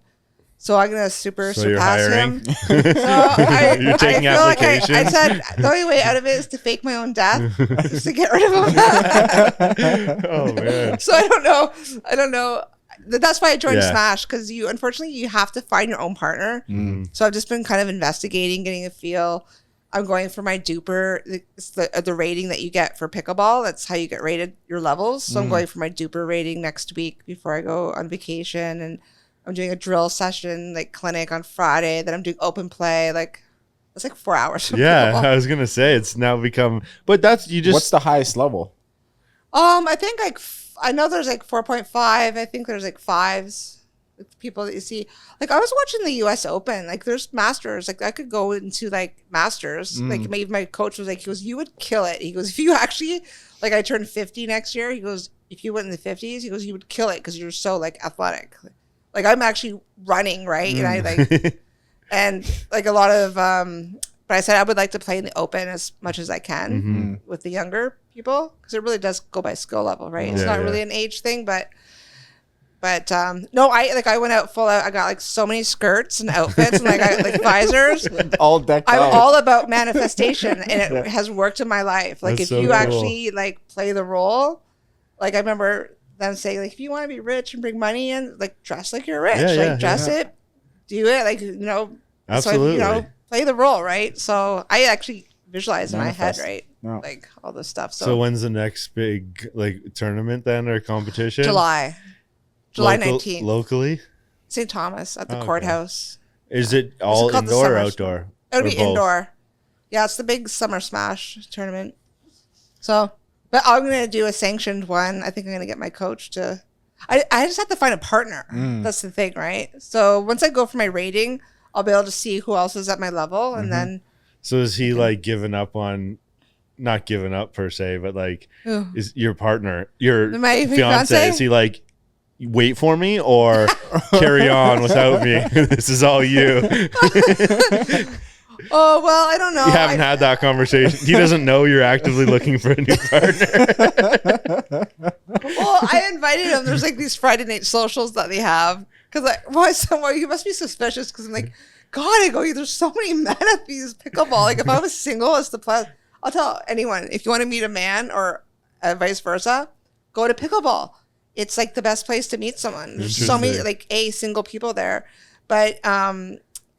So I'm gonna surpass him. So You're taking applications. Like I said the only way out of it is to fake my own death, just to get rid of him. Oh man. So I don't know. That's why I joined Smash, because unfortunately you have to find your own partner. So I've just been kind of investigating, getting a feel. I'm going for my duper. It's the rating that you get for pickleball. That's how you get rated your levels. So I'm going for my duper rating next week before I go on vacation, and I'm doing a drill session, like clinic on Friday. Then I'm doing open play. Like it's like 4 hours. Yeah, I was gonna say it's now become. But that's you just. What's the highest level? I think like I know there's like 4.5. I think there's like 5s. With people that you see, like I was watching the U.S. Open. Like there's masters. Like I could go into like masters. Like my coach was like, he goes, you would kill it. He goes, if you actually like I turned 50 next year. He goes, if you went in the 50s, he goes, you would kill it because you're so like athletic. Like I'm actually running, right? And I like, and like a lot of, but I said I would like to play in the open as much as I can with the younger people, because it really does go by skill level, right? It's not really an age thing, but no, I went out full out. I got like so many skirts and outfits and like visors. All decked out. I'm all about manifestation, and it has worked in my life. Like That's if so you cool. actually like play the role, like I remember them saying, like, if you want to be rich and bring money in, like dress like you're rich. Dress it, do it, like, you know. Absolutely. So, play the role, right? So I actually visualize Manifest. in my head, right? No. Like all this stuff. So when's the next big like tournament then, or competition? July 19th. Locally? St. Thomas at the Okay. courthouse. Is it all called the indoor or Summer outdoor? It would Or be both? indoor. Yeah, it's the big Summer Smash tournament. So, but I'm going to do a sanctioned one. I think I'm going to get my coach to. I just have to find a partner. That's the thing, right? So once I go for my rating, I'll be able to see who else is at my level, and then. So is he like giving up on, not giving up per se, but like, is your partner, your My fiance, fiancé? is he like, wait for me or carry on without me? This is all you. Oh, well, I don't know. You haven't had that conversation. He doesn't know you're actively looking for a new partner. Well, I invited him. There's like these Friday night socials that they have. Because I said, well, you must be suspicious. Because I'm like, God, I go, there's so many men at these pickleball. Like if I was single as the plus, I'll tell anyone, if you want to meet a man or vice versa, go to pickleball. It's like the best place to meet someone. There's so many like single people there. But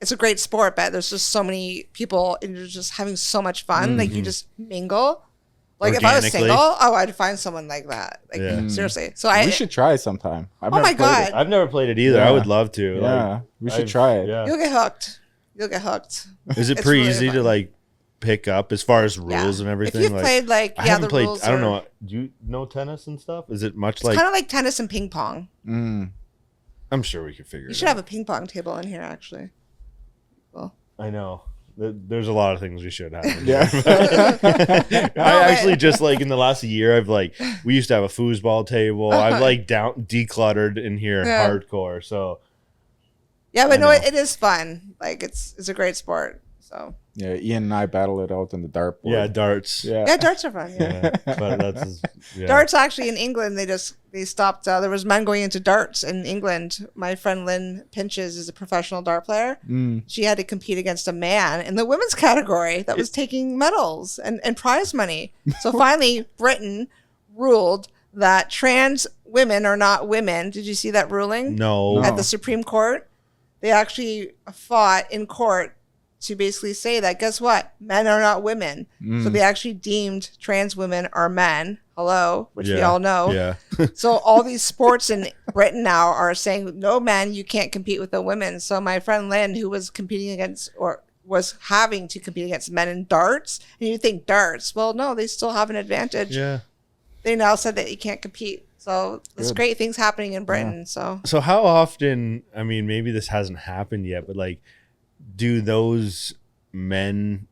it's a great sport, but there's just so many people and you're just having so much fun. Like you just mingle. Like if I was single, I'd find someone like that. Like seriously. So we should try it sometime. Oh my God. I've never played it either. I would love to. Yeah, Like, we should try it. Yeah. You'll get hooked. You'll get hooked. Is it It's pretty really easy fun. to like pick up as far as rules and everything? If you've played like, I haven't the played. rules I don't are- know. Do you know tennis and stuff? Is it much It's like? kind of like tennis and ping pong. I'm sure we could figure You it should out. have a ping pong table in here, actually. Well, I know. There's a lot of things we should have. in Yeah. here. I actually just like in the last year, I've like we used to have a foosball table. I've like decluttered in here Yeah. hardcore. So yeah, but I no, know. it is fun. Like it's a great sport. So Yeah, Ian and I battle it out on the dartboard. yeah, darts. yeah, darts are fun. Yeah. Yeah, but that's yeah. Darts actually in England, they stopped. There was men going into darts in England. My friend Lynn Pinches is a professional dart player. She had to compete against a man in the women's category that was taking medals and prize money. So finally, Britain ruled that trans women are not women. Did you see that ruling? No. At the Supreme Court, they actually fought in court to basically say that, guess what? Men are not women. So they actually deemed trans women are men. Hello, which we all know. Yeah. So all these sports in Britain now are saying, no, man, you can't compete with the women. So my friend Lynn, who was competing against or was having to compete against men in darts, and you think darts, well, no, they still have an advantage. Yeah. They now said that you can't compete. So there's great things happening in Britain. So how often? I mean, maybe this hasn't happened yet, but like, do those men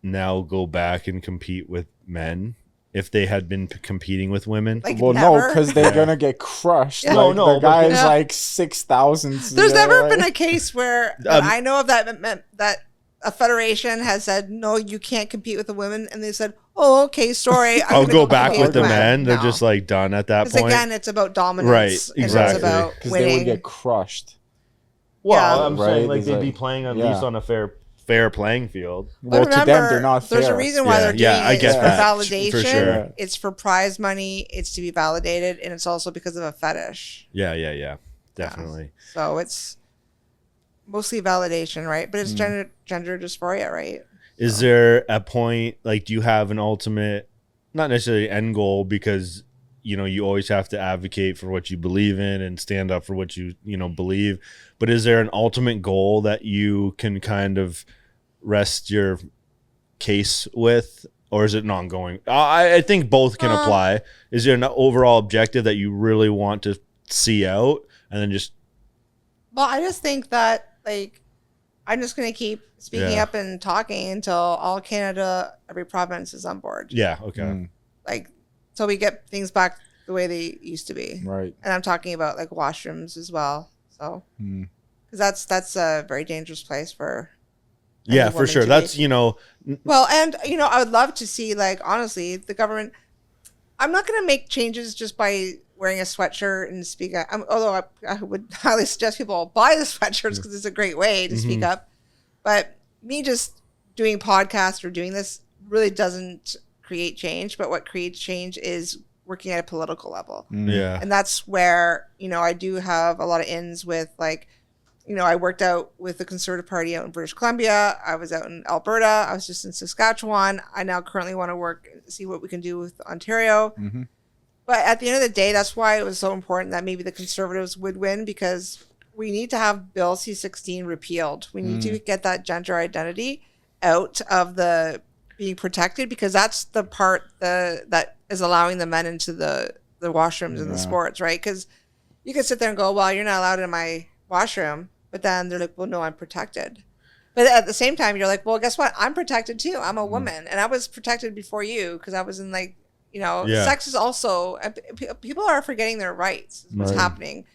now go back and compete with men if they had been competing with women? Like, well, never? no, because they're gonna get crushed. Yeah. Like, No, the guy is yeah. like 6,000. There's never been a case where that I know of that a federation has said, no, you can't compete with the women, and they said, oh, okay, sorry, I'll go back with the men. They're No. just like done at that point. Because again, it's about dominance, Right, exactly. It's about because winning. they would get crushed. Well, Yeah. I'm Right, saying like it's they'd like- be playing at yeah. least on a fair playing field. Well, But to them, they're not fair. There's a reason why they're doing I it. get It's that, for validation. for sure. It's for prize money. It's to be validated, and it's also because of a fetish. Yeah, definitely. So it's mostly validation, right? But it's gender dysphoria, right? Is there a point, like, do you have an ultimate, not necessarily end goal, because you always have to advocate for what you believe in and stand up for what you believe, but is there an ultimate goal that you can kind of rest your case with, or is it an ongoing? I think both can apply. Is there an overall objective that you really want to see out, and then just? Well, I just think that, like, I'm just going to keep speaking up and talking until all Canada, every province is on board. Yeah. Okay. Like, so we get things back the way they used to be. Right. And I'm talking about like washrooms as well. So, because that's a very dangerous place for. Yeah, for sure. That's Well, and I would love to see, like, honestly, the government. I'm not going to make changes just by wearing a sweatshirt and speak up. Although I would highly suggest people buy the sweatshirts because it's a great way to speak up. But me just doing podcasts or doing this really doesn't create change. But what creates change is working at a political level. Yeah. And that's where, I do have a lot of ins with, like, I worked out with the Conservative Party out in British Columbia. I was out in Alberta. I was just in Saskatchewan. I now currently want to see what we can do with Ontario. But at the end of the day, that's why it was so important that maybe the Conservatives would win, because we need to have Bill C-16 repealed. We need to get that gender identity out of the being protected, because that's the part that is allowing the men into the washrooms and the sports, right? Because you could sit there and go, well, you're not allowed in my washroom. But then they're like, well, no, I'm protected. But at the same time, you're like, well, guess what? I'm protected too. I'm a woman. And I was protected before you because I was in, like, sex is also, people are forgetting their rights. Is what's happening.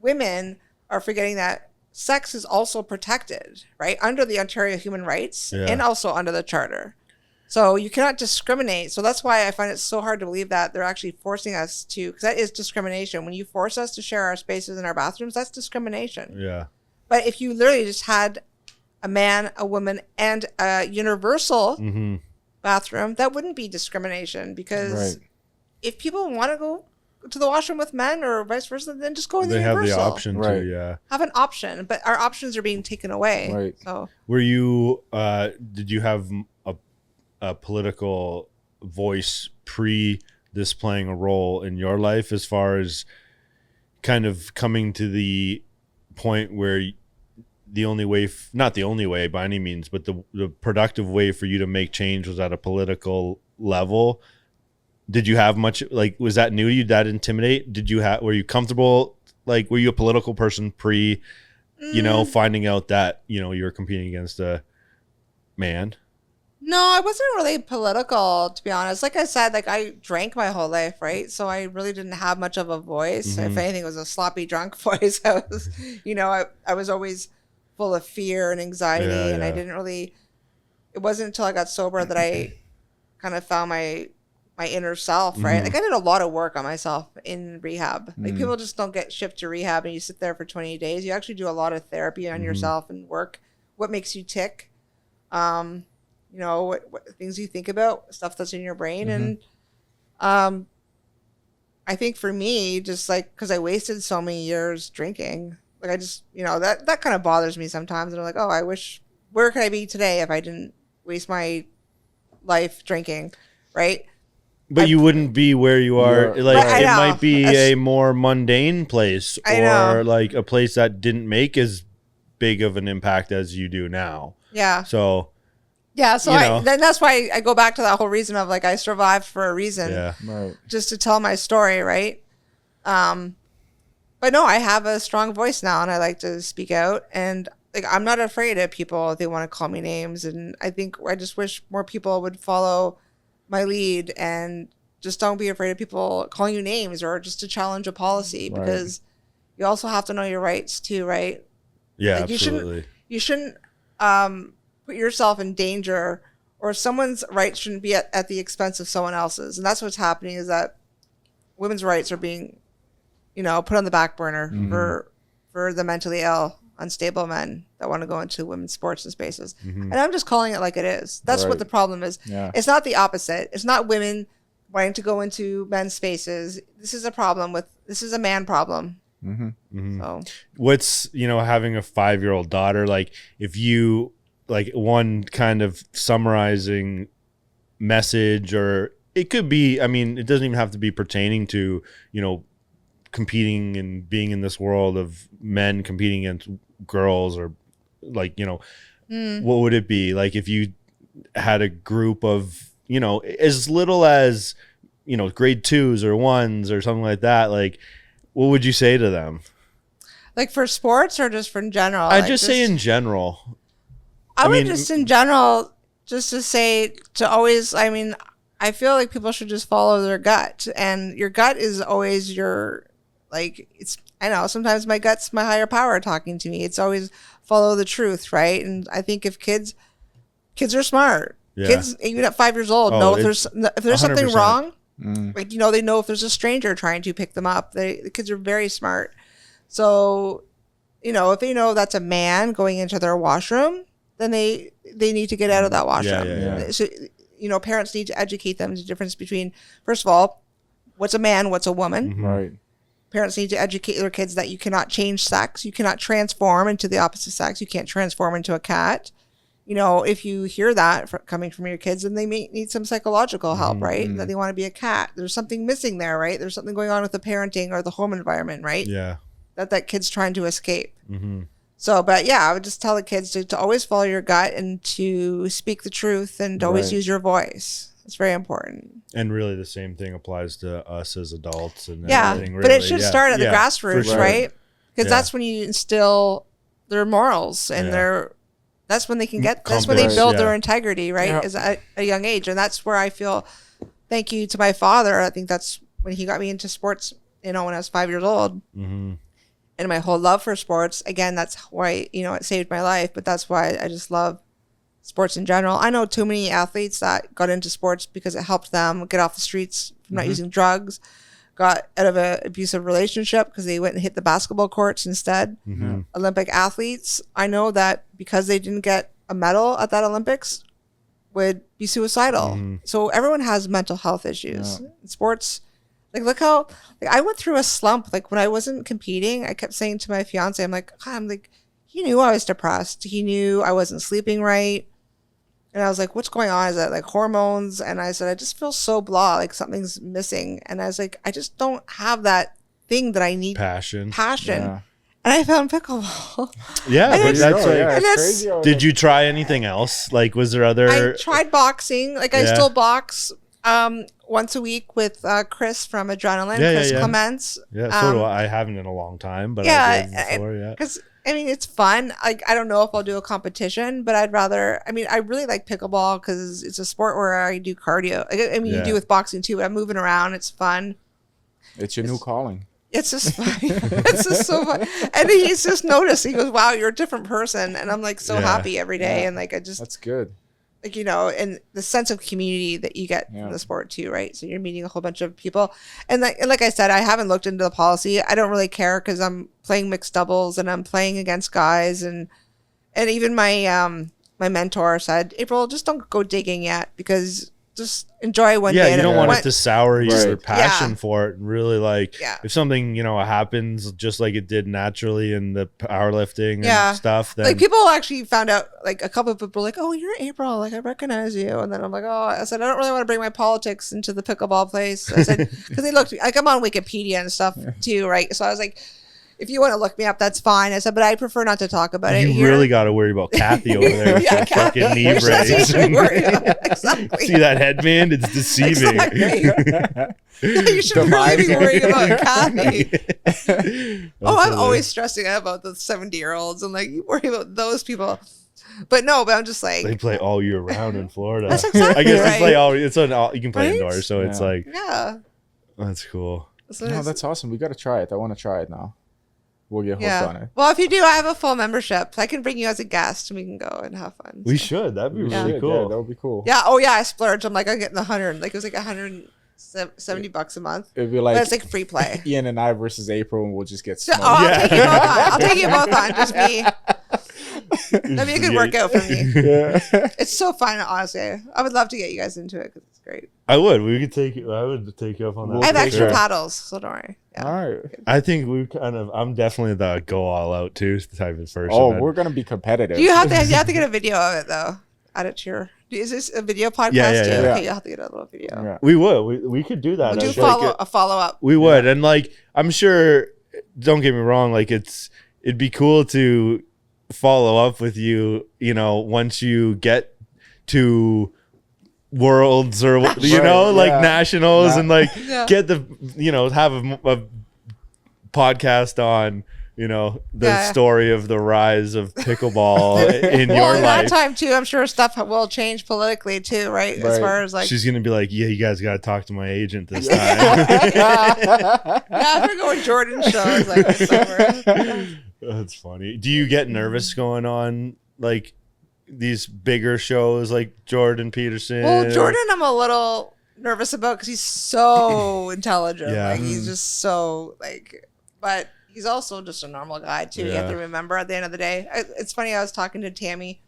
Women are forgetting that sex is also protected, right? Under the Ontario Human Rights and also under the Charter. So you cannot discriminate. So that's why I find it so hard to believe that they're actually forcing us to, because that is discrimination. When you force us to share our spaces in our bathrooms, that's discrimination. Yeah. But if you literally just had a man, a woman, and a universal bathroom, that wouldn't be discrimination, because if people want to go to the washroom with men or vice versa, then just go in the universal. They have the option to, yeah. Have an option, but our options are being taken away. Right. So were you, did you have a political voice pre this playing a role in your life, as far as kind of coming to the point where the only way, not the only way by any means, but the productive way for you to make change was at a political level? Did you have much, like, was that new to you, that intimidate? Were you comfortable, like, were you a political person pre, finding out that, you were competing against a man? no, I wasn't really political, to be honest. Like I said, like, I drank my whole life, right? So I really didn't have much of a voice. If anything, it was a sloppy drunk voice. I was, I was always full of fear and anxiety, and I didn't really. It wasn't until I got sober that I kind of found my inner self, right? Like, I did a lot of work on myself in rehab. Like, people just don't get shipped to rehab and you sit there for 20 days. You actually do a lot of therapy on yourself and work. What makes you tick? What things you think about, stuff that's in your brain. And I think for me, just like, because I wasted so many years drinking, like, I just, that kind of bothers me sometimes. And I'm like, oh, where could I be today if I didn't waste my life drinking, right? But you wouldn't be where you are. Like, it might be a more mundane place, or like a place that didn't make as big of an impact as you do now. Yeah. So. Yeah, so then that's why I go back to that whole reason of, like, I survived for a reason. Yeah. Right. Just to tell my story, right? But no, I have a strong voice now, and I like to speak out. And like, I'm not afraid of people if they want to call me names. And I just wish more people would follow my lead and just don't be afraid of people calling you names or just to challenge a policy, because you also have to know your rights too, right? Yeah, like, absolutely. You shouldn't put yourself in danger, or someone's rights shouldn't be at the expense of someone else's. And that's what's happening, is that women's rights are being, put on the back burner for the mentally ill, unstable men that want to go into women's sports and spaces. And I'm just calling it like it is. That's what the problem is. Yeah. It's not the opposite. It's not women wanting to go into men's spaces. This is a man problem. So what's, having a 5-year-old daughter, like, if you, like, one kind of summarizing message, or it could be, I mean, it doesn't even have to be pertaining to, competing and being in this world of men competing against girls, or like, what would it be like if you had a group of, as little as, grade 2s or 1s or something like that, like, what would you say to them? Like, for sports or just for in general? I just say in general. I would just in general, just to say to always, I feel like people should just follow their gut, and your gut is always I know sometimes my gut's my higher power talking to me. It's always follow the truth, right? And I think if kids are smart. Yeah. Kids, even at 5 years old, know if there's 100%. Something wrong. Like, they know if there's a stranger trying to pick them up. The kids are very smart. So, if they know that's a man going into their washroom, then they need to get out of that washroom. Yeah. So, parents need to educate them the difference between, first of all, what's a man, what's a woman. Right. Parents need to educate their kids that you cannot change sex. You cannot transform into the opposite sex. You can't transform into a cat. If you hear that coming from your kids, then they may need some psychological help, right? That they want to be a cat. There's something missing there, right? There's something going on with the parenting or the home environment, right? Yeah. That kid's trying to escape. So, but yeah, I would just tell the kids to always follow your gut and to speak the truth and to always use your voice. It's very important. And really the same thing applies to us as adults and everything. Really. But it should start at the grassroots, sure. Right? Because that's when you instill their morals and that's when they can that's when they build their integrity, right? Is at a young age. And that's where I feel, thank you to my father. I think that's when he got me into sports, when I was 5 years old. And my whole love for sports, again, that's why, it saved my life. But that's why I just love sports in general. I know too many athletes that got into sports because it helped them get off the streets from not using drugs, got out of an abusive relationship because they went and hit the basketball courts instead. Olympic athletes, I know that because they didn't get a medal at that Olympics, would be suicidal. So everyone has mental health issues. Sports, look how I went through a slump. When I wasn't competing, I kept saying to my fiance, I'm like, he knew I was depressed. He knew I wasn't sleeping right. And I was like, what's going on? Is that hormones? And I said, I just feel so blah, something's missing. And I was like, I just don't have that thing that I need. Passion. Yeah. And I found pickleball. Yeah, but that's crazy. Did you try anything else? Was there other? I tried boxing. I still box once a week with Chris from Adrenaline, Chris Clements. Yeah, so do I. I haven't in a long time, but I did before, because it's fun. I don't know if I'll do a competition, but I'd rather. I really like pickleball because it's a sport where I do cardio. You do with boxing too, but I'm moving around. It's fun. It's your new calling. It's just fun. It's just so fun. And he's just noticed. He goes, "Wow, you're a different person." And I'm so happy every day. And that's good. And the sense of community that you get from the sport too, right? So you're meeting a whole bunch of people. And like I said, I haven't looked into the policy. I don't really care because I'm playing mixed doubles and I'm playing against guys. And even my my mentor said, April, just don't go digging yet because just enjoy one day. Yeah, you don't want it to sour your passion for it. Really, if something, happens just like it did naturally in the powerlifting and stuff. Then people actually found out, a couple of people were like, oh, you're April. I recognize you. And then I'm like, oh, I said, I don't really want to bring my politics into the pickleball place. I said, because they looked, I'm on Wikipedia and stuff too, right? So I was like, if you want to look me up, that's fine. I said, but I prefer not to talk about it. You really got to worry about Kathy over there with your fucking knee brace. Exactly. See that headband? It's deceiving. Exactly. You should really be worrying about Kathy. I'm always stressing out about the 70-year-olds. I'm like, you worry about those people. But I'm just like, they play all year round in Florida. That's exactly I guess right. they play all. It's on all. You can play indoors, so it's like, that's cool. No, that's awesome. We got to try it. I want to try it now. We'll get hooked on it. Well, if you do, I have a full membership. I can bring you as a guest, and we can go and have fun. We should. That'd be really cool. Yeah, that would be cool. Yeah. Oh yeah, I splurged. I'm like, I'm getting 100. Like it was like $170 a month. It'd be like, but it's like free play. Ian and I versus April, and we'll just get smoked. I'll take you both on. Just me. That'd be a good workout for me. Yeah. It's so fun, honestly. I would love to get you guys into it because it's great. I would. We could take you. I would take you up on that. I have extra paddles, so don't worry. Yeah. All right. I think we kind of. I'm definitely the go all out too type of person. Oh, we're gonna be competitive. You have to get a video of it though. Add it to your. Is this a video podcast? Yeah. Okay, you'll have to get a little video. Yeah. We would. We could do that. We'll do a follow up. We would, and like I'm sure. Don't get me wrong. Like it'd be cool to follow up with you. You know, once you get to worlds or nationals and like get the have a podcast on the story of the rise of pickleball in your life. That time too, I'm sure stuff will change politically too, right? As far as like she's gonna be like, yeah, you guys got to talk to my agent this time. I'm gonna go with Jordan shows like this summer. That's funny. Do you get nervous going on like these bigger shows like Jordan Peterson? Well, Jordan, I'm a little nervous about because he's so intelligent. Yeah. Like he's just so like, but he's also just a normal guy too. You have to remember at the end of the day. It's funny. I was talking to Tammy,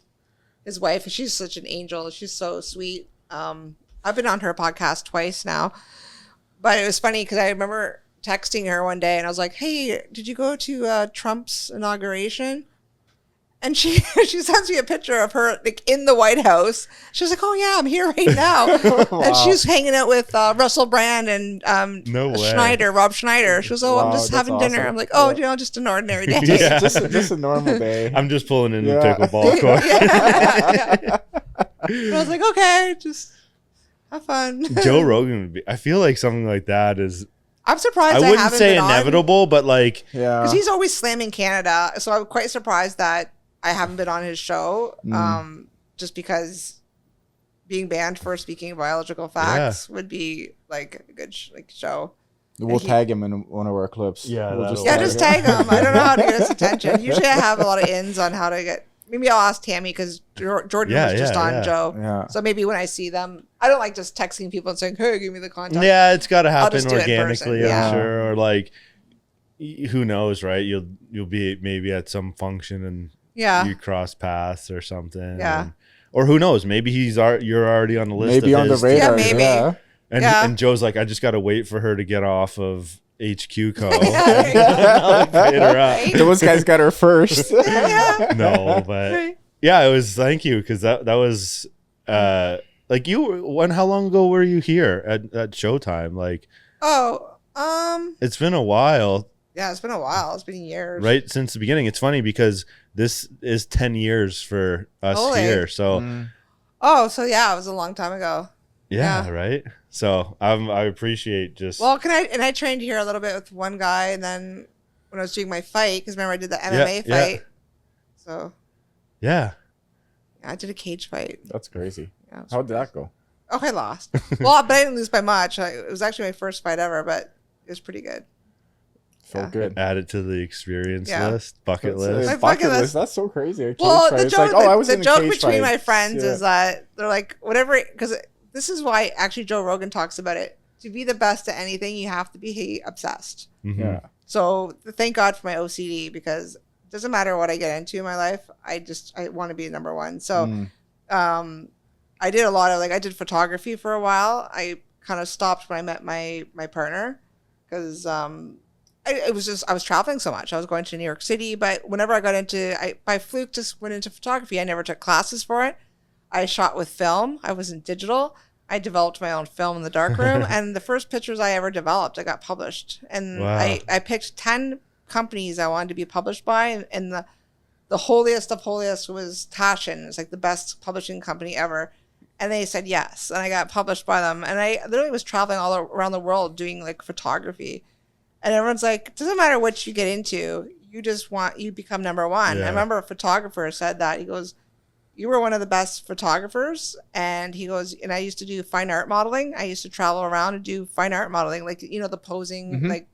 his wife, and she's such an angel. She's so sweet. I've been on her podcast twice now, but it was funny because I remember texting her one day and I was like, "Hey, did you go to Trump's inauguration?" And she sends me a picture of her like in the White House. She was like, "Oh yeah, I'm here right now." Wow. And she's hanging out with Russell Brand and Rob Schneider. She was, I'm just having dinner. I'm like, just an ordinary day. just a normal day. I'm just pulling in the pickleball court. I was like, okay, just have fun. Joe Rogan would be. I feel like something like that is. I'm surprised. I wouldn't say inevitable, but like, because he's always slamming Canada. So I'm quite surprised that I haven't been on his show, just because being banned for speaking biological facts would be like a good show. We'll tag him in one of our clips. Yeah, just tag him. I don't know how to get his attention. Usually I have a lot of ins on how to get. Maybe I'll ask Tammy because Jordan was just on Joe. Yeah. So maybe when I see them, I don't like just texting people and saying, "Hey, give me the contact." Yeah, it's got to happen organically, I'm sure. Or like, who knows, right? You'll be maybe at some function and you cross paths or something. Yeah. Or who knows? Maybe you're already on the list. Maybe on the radar. Yeah, maybe. Yeah. And Joe's like, I just got to wait for her to get off of HQCo. Those guys got her first. No, but it was. Thank you, because that was like how long ago were you here at Showtime? Like, it's been a while. Yeah, it's been a while. It's been years. Right since the beginning. It's funny because this is 10 years for us here. So, it was a long time ago. Yeah. Right. So I appreciate just. Well, I trained here a little bit with one guy, and then when I was doing my fight, because remember I did the MMA fight. So. Yeah. I did a cage fight. That's crazy. Yeah, how did that go? Oh, I lost. Well, but I didn't lose by much. It was actually my first fight ever, but it was pretty good. Felt good. Add it to the experience list, bucket list. My bucket list. That's so crazy. Well, the joke between my friends is that they're like, whatever, because this is why actually Joe Rogan talks about it. To be the best at anything, you have to be obsessed. Mm-hmm. Yeah. So thank God for my OCD, because it doesn't matter what I get into in my life. I want to be number one. So I did a lot of I did photography for a while. I kind of stopped when I met my partner because I was traveling so much. I was going to New York City, but whenever I got by fluke just went into photography. I never took classes for it. I shot with film. I wasn't digital. I developed my own film in the darkroom, and the first pictures I ever developed, I got published. And I picked 10 companies I wanted to be published by, and the holiest of holiest was Taschen. It's like the best publishing company ever. And they said yes, and I got published by them. And I literally was traveling all around the world doing like photography. And everyone's like, it doesn't matter what you get into, you become number one. Yeah. I remember a photographer said that. He goes, you were one of the best photographers. And he goes, and I used to do fine art modeling. I used to travel around and do fine art modeling, like, you know, the posing, like,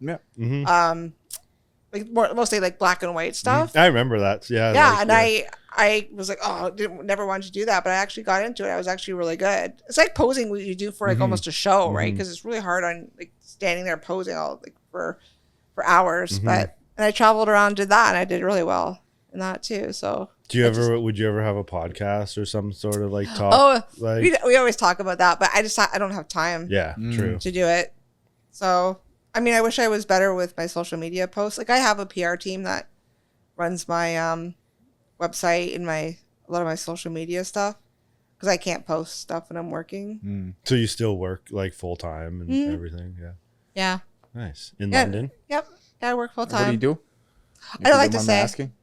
like mostly like black and white stuff. I remember that. Yeah. Yeah. Like, and I was like, oh, never wanted to do that. But I actually got into it. I was actually really good. It's like posing what you do for like almost a show, right? Because it's really hard on like standing there posing all like for hours. But, and I traveled around, did that, and I did really well in that too. So would you ever have a podcast or some sort of like talk? Oh, like we always talk about that, but I don't have time. Yeah, true. To do it. So, I mean, I wish I was better with my social media posts. Like I have a PR team that runs my website and a lot of my social media stuff because I can't post stuff when I'm working. So you still work like full time and everything? Yeah. Yeah. Nice. In London? Yep. Yeah, I work full time. What do you do? I don't like to say. Asking?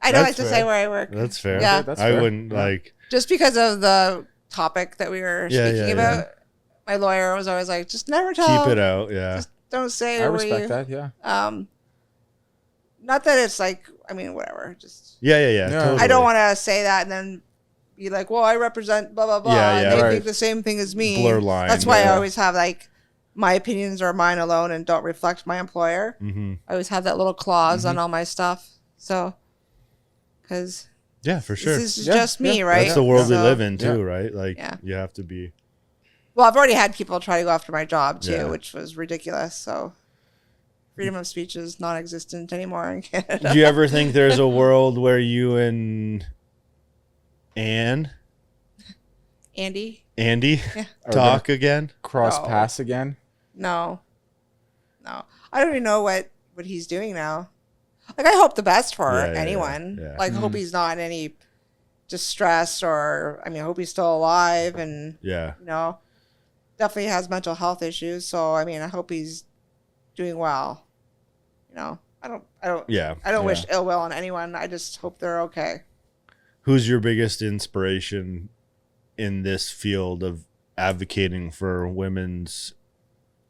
I don't like to say where I work. That's fair. Yeah. That's I fair. wouldn't like. Just because of the topic that we were speaking about. Yeah. My lawyer was always like, just never tell. Keep it out. Yeah. Just don't say. I respect that. Yeah. Not that it's like, I mean, whatever. Just. Yeah. Totally. I don't want to say that and then be like, well, I represent blah blah blah. Yeah, and they think the same thing as me. Blur line. That's why I always have like my opinions are mine alone and don't reflect my employer. I always have that little clause on all my stuff. So, because yeah, for sure. this is just me, right? That's the world we So- live in too, right? Like you have to be. Well, I've already had people try to go after my job too, Yeah. which was ridiculous. So, freedom of speech is non-existent anymore in Canada. Do you ever think there's a world where you and Andy talk again? Cross No. paths again? No. I don't even know what he's doing now. Like, I hope the best for anyone. yeah. Like, I hope he's not in any distress or, I mean, I hope he's still alive and, Yeah. you know, definitely has mental health issues. So, I mean, I hope he's doing well. You know, I don't wish ill will on anyone. I just hope they're okay. Who's your biggest inspiration in this field of advocating for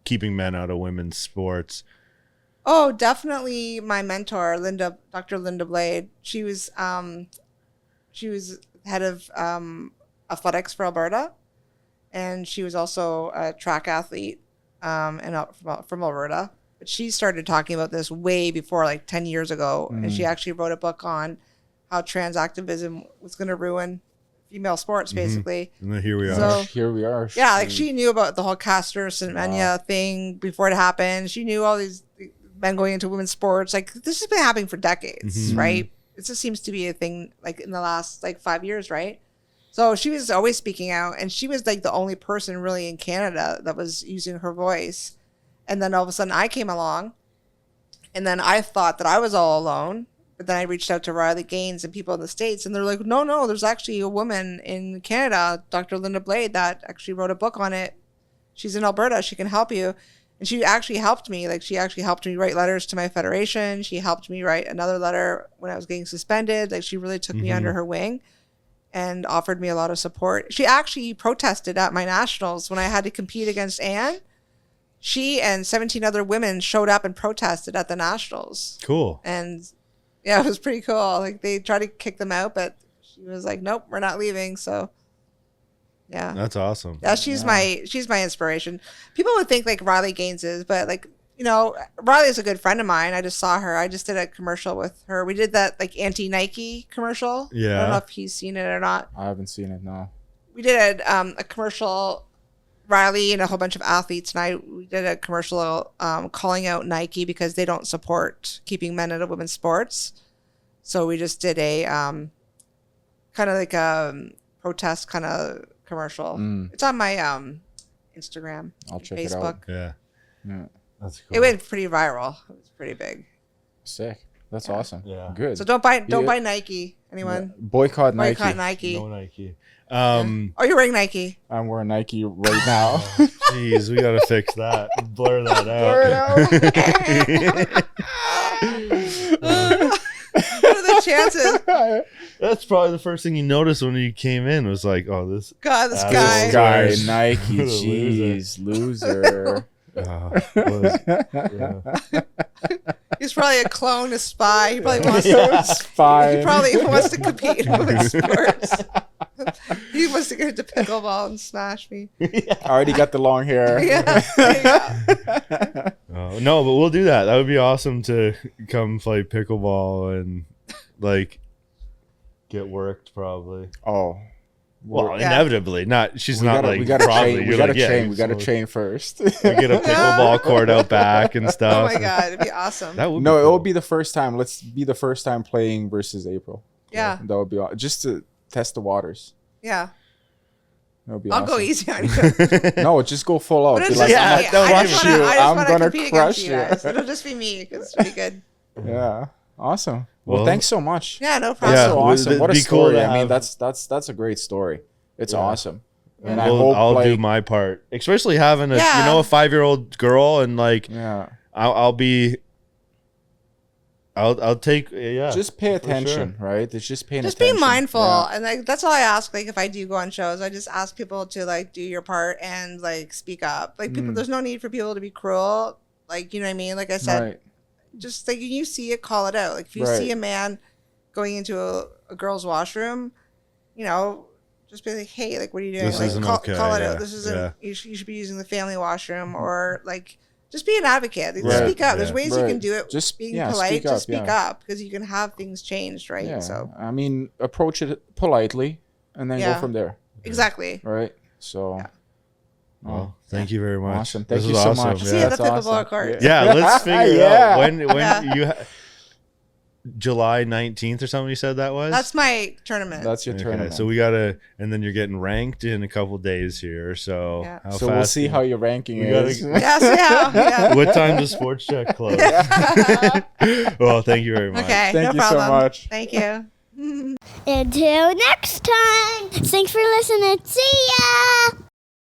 keeping men out of women's sports? Oh, definitely my mentor, Dr. Linda Blade. She was head of athletics for Alberta, and she was also a track athlete from Alberta. But she started talking about this way before, like 10 years ago, and she actually wrote a book on how trans activism was going to ruin female sports, basically. And then here we are. So, Here we are. yeah, like she knew about the whole Castor Semenya thing before it happened. She knew all these men going into women's sports. Like, this has been happening for decades, right? It just seems to be a thing like in the last like 5 years, right? So she was always speaking out, and she was like the only person really in Canada that was using her voice. And then all of a sudden I came along, and then I thought that I was all alone. But then I reached out to Riley Gaines and people in the States, and they're like, no, there's actually a woman in Canada, Dr. Linda Blade, that actually wrote a book on it. She's in Alberta. She can help you. And she actually helped me. Like, she actually helped me write letters to my federation. She helped me write another letter when I was getting suspended. Like, she really took me under her wing and offered me a lot of support. She actually protested at my nationals when I had to compete against Anne. She and 17 other women showed up and protested at the nationals. Cool. And yeah, it was pretty cool. Like, they tried to kick them out, but she was like, nope, we're not leaving. So yeah. That's awesome. Yeah, she's my inspiration. People would think like Riley Gaines is, but like, you know, Riley's a good friend of mine. I just saw her. I just did a commercial with her. We did that like anti-Nike commercial. Yeah. I don't know if he's seen it or not. I haven't seen it, no. We did a commercial, Riley and a whole bunch of athletes and we did a commercial calling out Nike because they don't support keeping men out of women's sports. So we just did a kind of like a protest kind of commercial. It's on my Instagram. I'll check Facebook. it out. Yeah. That's cool. It went pretty viral. It was pretty big. Sick. That's awesome. Yeah. Good. So don't buy Nike. Anyone? Boycott Nike. Boycott Nike. No Nike. Oh, you're wearing Nike. I'm wearing Nike right now. Jeez, we gotta fix that. Blur that out. Blur it out. chances? That's probably the first thing you noticed when you came in was like, oh, this guy, Nike, jeez, loser. He's probably a clone, a spy. He probably wants spy. He probably wants to compete with sports. He wants to get into pickleball and smash me. I already got the long hair. No, but we'll do that. That would be awesome to come play pickleball and like get worked probably. Oh. Well, inevitably. Not she's we not gotta, like we gotta probably. train. We gotta train. We gotta train first. We get a pickleball court out back and stuff. Oh my god, it'd be awesome. That would no, be cool. it will be the first time. Let's be the first time playing versus April. Yeah. That would be just to test the waters. Yeah. That would be I'll awesome. go easy on you. No, just go full out. But it's Like, just I'm me. gonna I crush you. I'm gonna crush you. It'll just be me because it'll be good. Yeah. Awesome. Well, thanks so much. Yeah, no That's problem. so awesome. What a story. Cool I mean, that's a great story. It's awesome. And I'll do my part, especially having a 5-year-old girl and like I'll take just pay attention, right? It's just paying just attention. be mindful, and like that's all I ask. Like if I do go on shows, I just ask people to like do your part and like speak up. Like people, there's no need for people to be cruel. Like you know what I mean? Like I said, just like you see it, call it out. Like if you see a man going into a girl's washroom, you know. Just be like, hey, like, what are you doing? This like, isn't call okay. it out. This isn't. You should be using the family washroom, or like, just be an advocate. Like, speak up. There's ways you can do it. Just being polite. Just speak up because you can have things changed, right? Yeah. So I mean, approach it politely, and then go from there. Exactly. Right. So. Well, thank you very much. Awesome. Thank you so much. See you at the pickleball court. Yeah, let's figure out when you. July 19th or something you said that was? That's my tournament. That's your tournament. So we gotta, and then you're getting ranked in a couple days here. So so we'll see how your ranking is. What time does Sports Check close? Well, thank you very much. Okay, thank you so much. Thank you. Until next time. Thanks for listening. See ya.